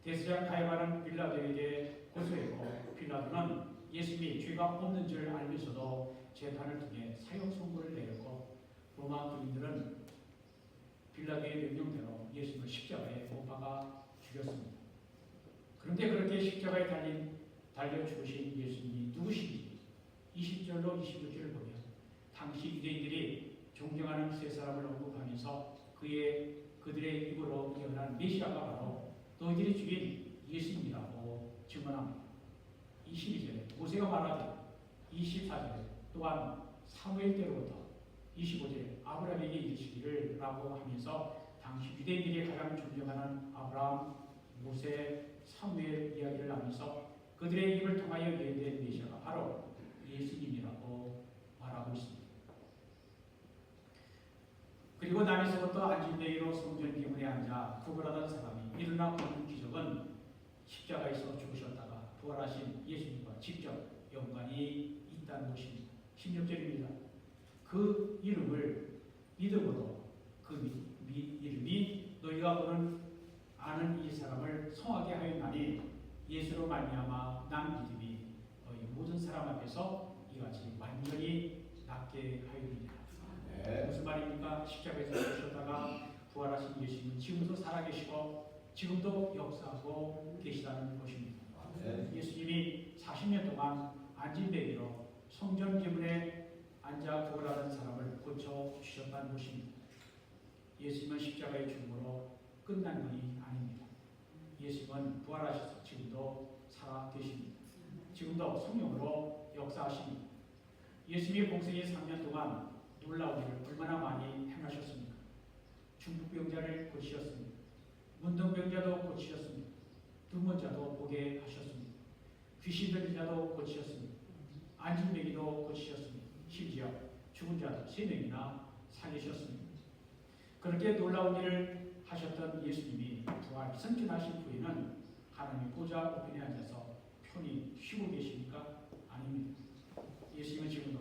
대제사장 가야바는 빌라도에게 고소했고 빌라도는 예수님이 죄가 없는 줄 알면서도 재판을 통해 사형 선고를 내렸고 로마 군인들은 빌라도의 명령대로 예수님을 십자가에 못 박아 죽였습니다. 그런데 그렇게 십자가에 달려 죽으신 예수님이 누구신지 20절로 26절을 보면 당시 유대인들이 존경하는 세 사람을 언급하면서 그들의 입으로 예언한 메시아가 바로 너희들이 죽인 예수님이라고 증언합니다. 22절에 모세가 말하되 24절에 또한 사무엘 때로부터 25절에 아브라함에게 이르시기를 라고 하면서 당시 유대인들이 가장 존경하는 아브라함, 모세, 사무엘 이야기를 하면서 그들의 입을 통하여 예언된 메시아가 바로 예수님이라고 말하고 있습니다. 그리고 남에서부터 안진뱅이로 성전 비문에 앉아 구걸하던 사람이 일어나 걷는 기적은 십자가에서 죽으셨다가 부활하신 예수님과 직접 연관이 있다는 것입니다. 16절입니다. 그 이름을 믿음으로 그 이름이 너희가 보는 아는 이 사람을 성하게 하였나니 예수로 말미암아 난 믿음이 너희 모든 사람 앞에서 이같이 완전히 낫게 하였느니라. 무슨 말입니까? 십자가에서 죽으셨다가 부활하신 예수님은 지금도 살아계시고 지금도 역사하고 계시다는 것입니다. 예수님이 40년 동안 안진뱅이로 성전 기문에 앉아 구걸하는 사람을 고쳐주셨다는 것입니다. 예수님은 십자가의 죽음으로 끝난 분이 아닙니다. 예수님은 부활하셔서 지금도 살아계십니다. 지금도 성령으로 역사하십니다. 예수님이 공생의 3년 동안 놀라운 일을 얼마나 많이 행하셨습니까? 중풍병자를 고치셨습니다. 문둥병자도 고치셨습니다. 눈먼 자도 보게 하셨습니다. 귀신 들린 자도 고치셨습니다. 안진뱅이도 고치셨습니다. 심지어 죽은 자도 3명이나 살리셨습니다. 그렇게 놀라운 일을 하셨던 예수님이 부활 승천하신 후에는 하나님 보좌 우편에 앉아서 편히 쉬고 계십니까? 아닙니다. 예수님은 지금도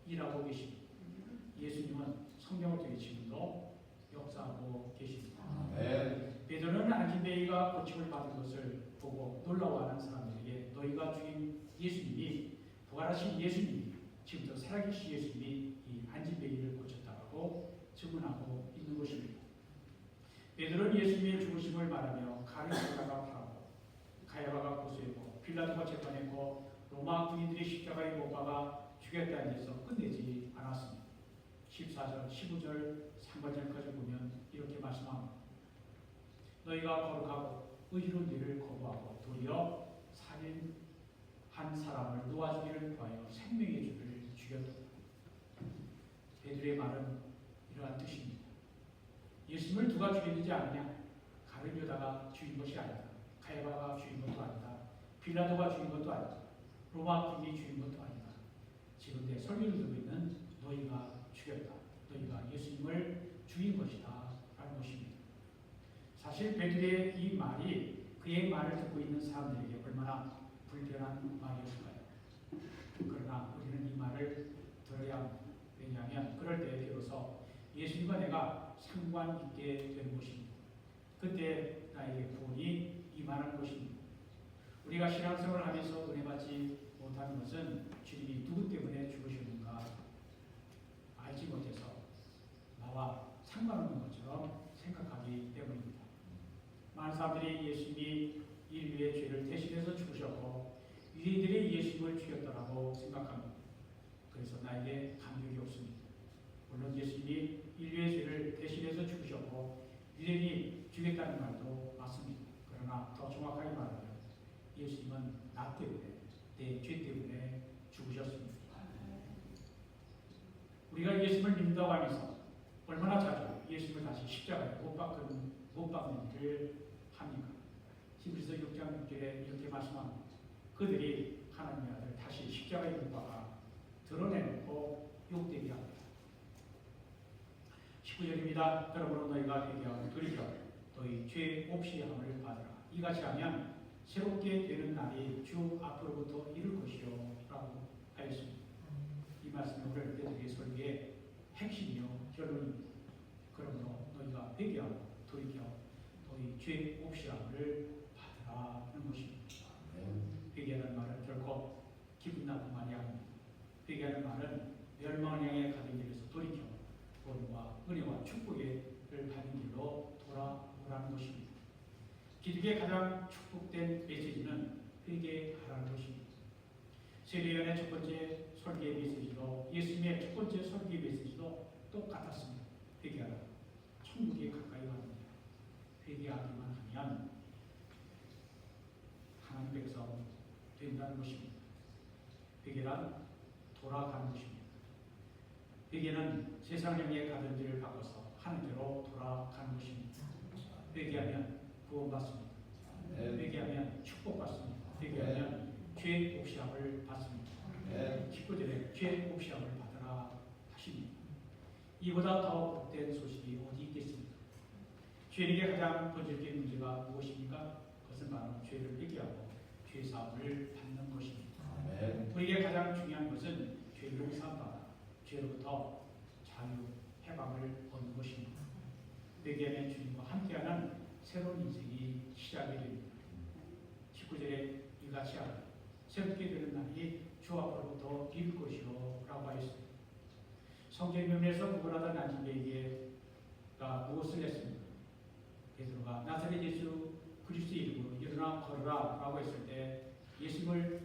일하고 계십니다. 예수님은 성경을 통해 지금도 역사하고 계십니다. 베드로는 안진뱅이가 고침을 받은 것을 보고 놀라워하는 사람들에게 너희가 죽인 예수님이 부활하신 예수님이 지금도 살아계신 예수님이 이 안진뱅이를 고쳤다고 증언하고 있는 것입니다. 베드로는 예수님의 죽으심을 말하며 가룟유다가 팔았고 가야바가 고소했고 빌라도가 재판했고 로마 군인들이 십자가에 못 박아 죽였다는 데서 끝내지 않았습니다. 14절, 15절, 3절까지 보면 이렇게 말씀합니다. 너희가 거룩하고 의로운 일을 거부하고 도리어 살인한 사람을 놓아주기를 구하여 생명의 주를 죽였다. 베드로의 말은 이러한 뜻입니다. 예수님을 누가 죽였는지 아느냐? 가룟 유다가 죽인 것이 아니다. 가야바가 죽인 것도 아니다. 빌라도가 죽인 것도 아니다. 로마 군이 죽인 것도 아니다. 지금 내 설교를 듣고 있는 너희가 죽였다. 너희가 예수님을 죽인 것이다. 라는 것입니다. 사실 베드로의 이 말이 그의 말을 듣고 있는 사람들에게 얼마나 불편한 말이었을까요? 그러나 우리는 이 말을 들어야 합니다. 왜냐하면 그럴 때 비로소 예수님과 내가 상관 있게 되는 것입니다. 그때 나에게 구원이 임하는 것입니다. 우리가 신앙생활을 하면서 은혜 받지 못하는 것은 주님이 누구 때문에 죽으셨는가 알지 못해서 나와 상관없는 것처럼 생각하기 때문입니다. 많은 사람들이 예수님이 인류의 죄를 대신해서 죽으셨고 유대인들이 예수님을 죽였다라고 생각합니다. 그래서 나에게 감격이 없습니다. 물론 예수님이 인류의 죄를 대신해서 죽으셨고 유대인이 죽였다는 말도 맞습니다. 그러나 더 정확하게 말하면 예수님은 나 때문에, 내 죄 때문에 죽으셨습니다. 우리가 예수님을 믿는다고 하면서 얼마나 자주 예수님을 다시 십자가에 못 박는 일을 합니까? 히브리서 6장 6절에 이렇게 말씀합니다. 그들이 하나님의 아들 다시 십자가에 못 박아 드러내놓고 욕되게 합니다. 19절입니다. 그러므로 너희가 회개하고 돌이켜 너희 죄 없이 함을 받으라. 이같이 하면 새롭게 되는 날이 주 앞으로부터 이룰 것이요 라고 하였습니다. 이 말씀은 오늘 베드로의 설교의 핵심이요 결론입니다. 그러므로 너희가 회개하고 돌이켜 너희 죄 없이 함을 받으라는 것입니다. 회개하는 말은 결코 기분 나쁜 말이 아닙니다. 회개하는 말은 멸망을 향해 가는 길에서 돌이켜 구원과 은혜와 축복을 받는 길로 돌아오라는 것입니다. 기독교의 가장 축복된 메시지는 회개하라는 것입니다. 세례요한의 첫 번째 설교의 메시지도 예수님의 첫 번째 설교의 메시지도 똑같았습니다. 회개하라. 천국에 가까이 가는 길. 회개하기만 하면 하나님 백성 된다는 것입니다. 회개란 돌아가는 것입니다. 회개는 세상을 향해 가던 길을 바꿔서 하늘대로 돌아가는 것입니다. 회개하면 구원받습니다. 회개하면 축복받습니다. 회개하면 죄 옥시함을 받습니다. 19절에 죄 옥시함을 받으라 하십니다. 이보다 더 복된 소식이 어디 있겠습니까? 죄인에게 가장 본질적인 문제가 무엇입니까? 그것은 바로 죄를 회개하고 죄 사함을 받는 것입니다. 우리에게 가장 중요한 것은 죄 용서받아 죄로부터 자유, 해방을 얻는 것입니다. 회개하면 주님과 함께하는 새로운 인생이 시작이 됩니다. 19절에 이같이 하라. 새롭게 되는 날이 주 앞으로부터 이룰 것이요 라고 하였습니다. 성경 면에서 구원하던 안진뱅이가 무엇을 했습니까? 베드로가 나사렛 예수 그리스도의 이름으로 일어나 걸으라 라고 했을 때 예수님을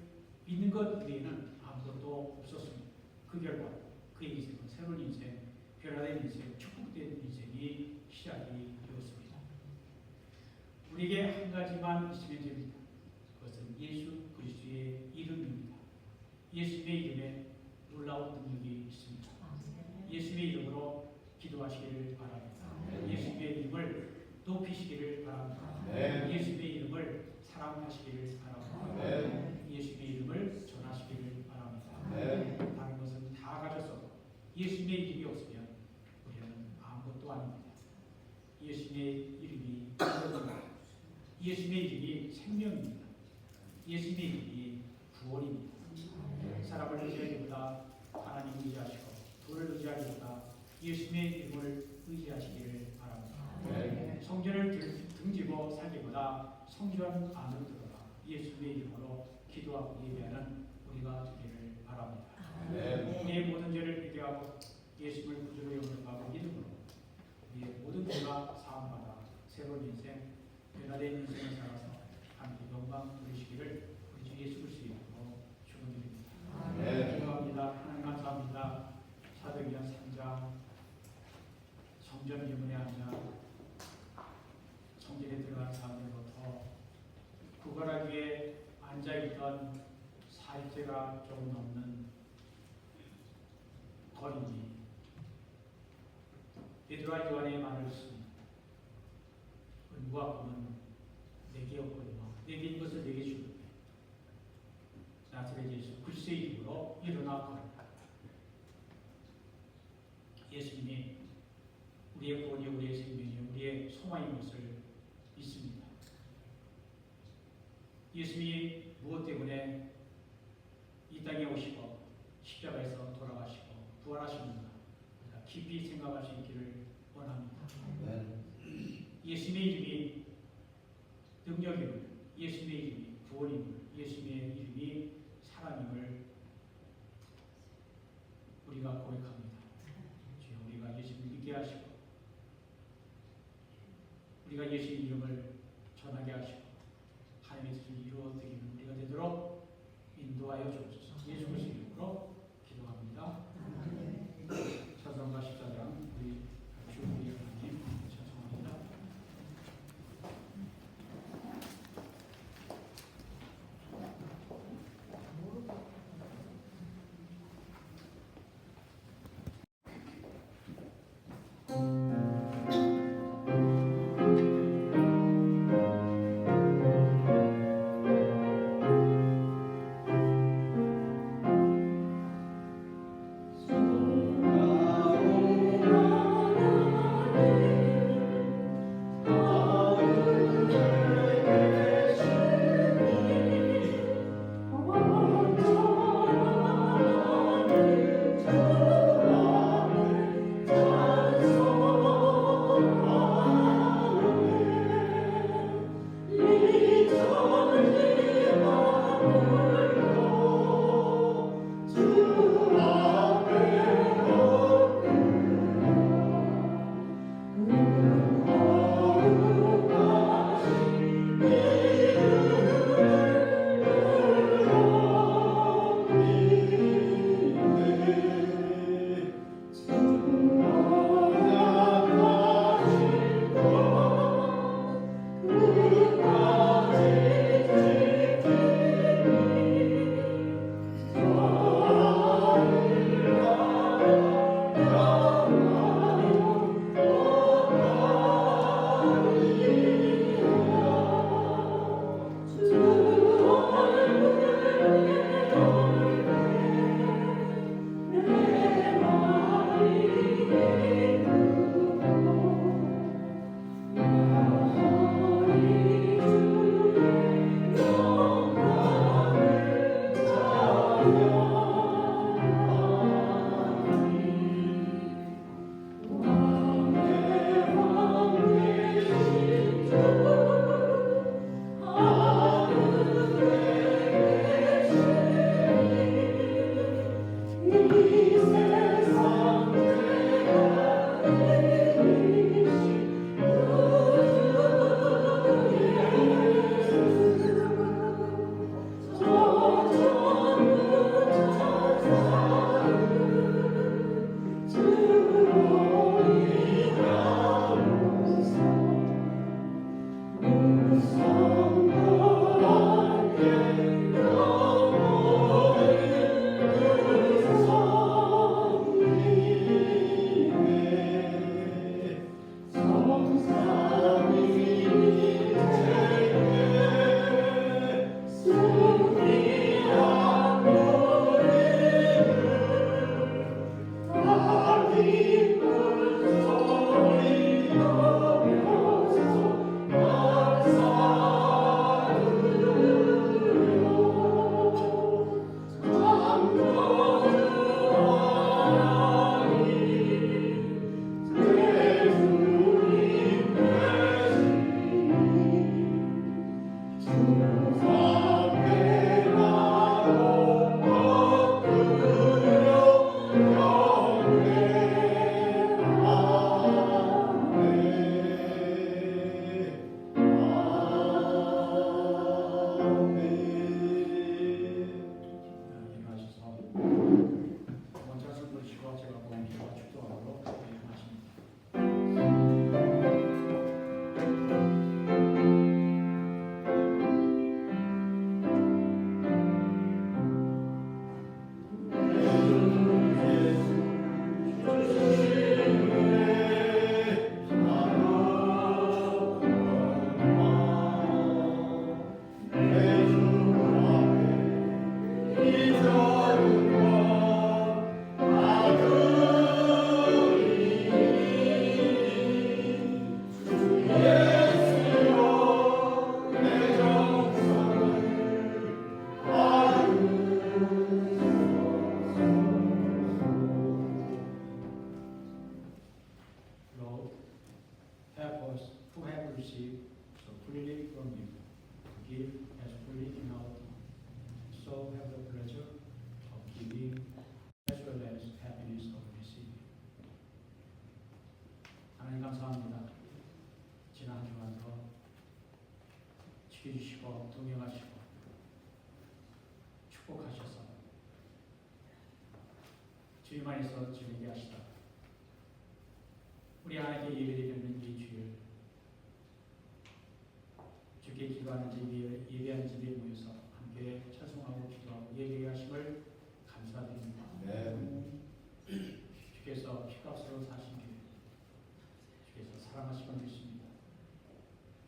믿는 것 외에는 아무것도 없었습니다. 그 결과 그의 인생은 새로운 인생, 변화된 인생, 축복된 인생이 시작이 되었습니다. 우리에게 한 가지만 있으면 됩니다. 그것은 예수 그리스도의 이름입니다. 예수님의 이름에 놀라운 능력이 있습니다. 예수님의 이름으로 기도하시기를 바랍니다. 예수님의 이름을 높이시기를 바랍니다. 예수님의 이름을 사랑하시기를 바랍니다. 예수님의 이름을 전하시기를 바랍니다. 다른 것은 다 가졌어도 예수님의 이름이 없으면 우리는 아무것도 아닙니다. 예수님의 이름이 구원입니다. 예수님의 이름이 생명입니다. 예수님의 이름이 구원입니다. 사람을 의지하기보다 하나님을 의지하시고 돈을 의지하기보다 예수님의 이름을 의지하시기를 바랍니다. 성전을 등지고 살기보다 성전 안으로 들어가 예수님의 이름으로 기도하고 예배하는 우리가 되기를 바랍니다. 우리의 모든 죄를 회개하고 예수님을 구주로 영접하고 믿음으로 우리의 모든 죄가 사함받아 새로운 인생, 변화된 인생을 살아서 함께 영광 누리시기를 우리 주 예수 그리스도 이름으로 축원드립니다. 기도합니다. 하나님 감사합니다. 사도행전 3장 성전 기문에 앉아 성전에 들어간 사람들로부터 구걸하기에 앉아있던 40세가 조금 넘는 거린이 베드로와 요한의 말을 듣습니다. 은과 금은 내게 없거니와 내게 있는 것을 내게 주노니 나사렛 예수 그리스도의 이름으로 일어나 걸어라. 예수님이 우리의 구원이 우리의 생명이 우리의 소망인 것을 믿습니다. 예수님이 무엇 때문에 이 땅에 오시고 십자가에서 돌아가시고 부활하시는가 깊이 생각할 수 있기를 원합니다. 예수님의 이름이 능력임을, 예수님의 이름이 구원임을, 예수님의 이름이 사랑임을 우리가 고백합니다. 주여, 우리가 예수님을 믿게 하시고 우리가 예수의 이름을 전하게 하시고 하나님의 뜻을 이루어드리는 우리가 되도록 인도하여 주옵소서. 예수 그리스도 이름으로 기도합니다. 찬송가 14장 우리 주의 하나님 찬송합니다. 오 주님 안에서 지내게 하시다. 우리 하나님께 예배드리는 이 주일 주께 기도하는 집에 예배하는 집에 모여서 함께 찬송하고 기도하고 예배의 하심을 감사드립니다. 주께서 피값으로 사신 길 주께서 사랑하심을 믿습니다.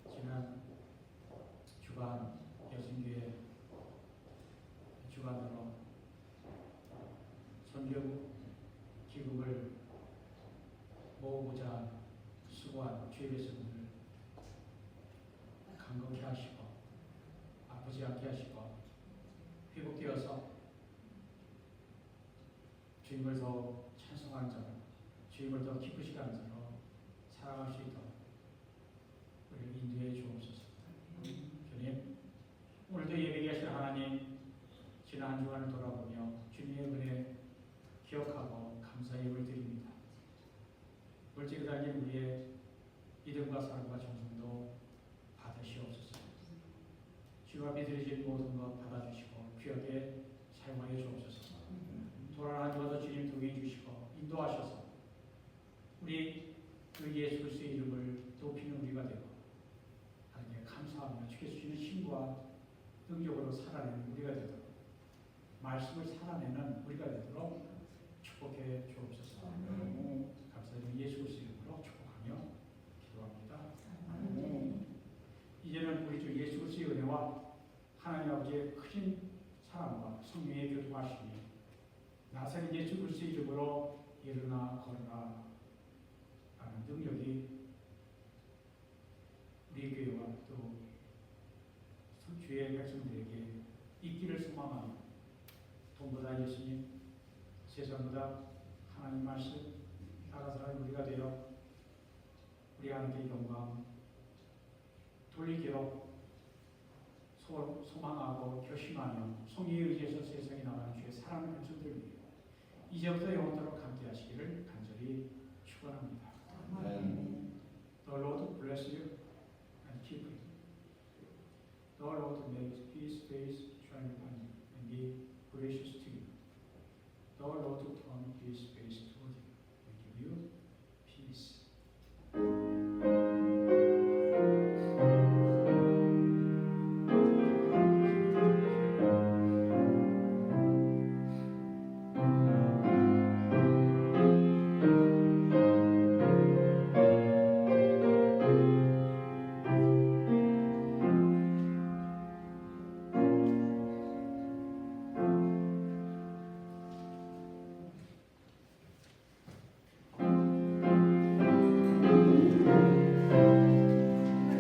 지난 주간 여신교회 주간으로 선교 기금을 모으고자 수고한 주의 백성들을 강건케 하시고 아프지 않게 하시고 회복되어서 주님을 더 찬송하는 자로 주님을 더 기쁘시게 하는 자로 살아갈 수 있도록 우리를 인도해 주옵소서. 주님, 오늘도 예배에 하신 하나님, 지난 한 주간을 돌아보며 주님의 은혜 기억하고 감사의 예를 드립니다. 물질을 달린 우리의 믿음과 사랑과 정성도 받으시옵소서. 주와 믿으신 모든 것 받아주시고 귀하게 사용하여 주옵소서. 돌아가는 한 주간도 주님 동행해 주시고 인도하셔서 우리 그 예수 그리스도의 이름을 높이는 우리가 되고 하나님께 감사하며 주께서 주시는 힘과 능력으로 살아내는 우리가 되도록 말씀을 살아내는 우리가 되도록 축복해 주옵소서. 감사드리며 예수 그리스도의 이름으로 축복하며 기도합니다. 이제는 우리 주 예수 그리스도의 은혜와 하나님 아버지의 크신 사랑과 성령의 교통하심이 나사렛 예수 그리스도의 이름으로 일어나 걸어라 라는 능력이 우리 교회와 또 주의 백성들에게 있기를 소망하며 돈보다 예수님, 세상보다 하나님 말씀 따라서는 우리가 되어 우리 하나님께 영광 돌리기로 소망하고 결심하며 성령에 의지해서 세상에 나가는 주의 사랑하는 백성들을 위해 이제부터 영원토록 함께 하시기를 간절히 축원합니다. The Lord bless you and keep you. The Lord make His face shine upon you and be gracious to you. The Lord turn His face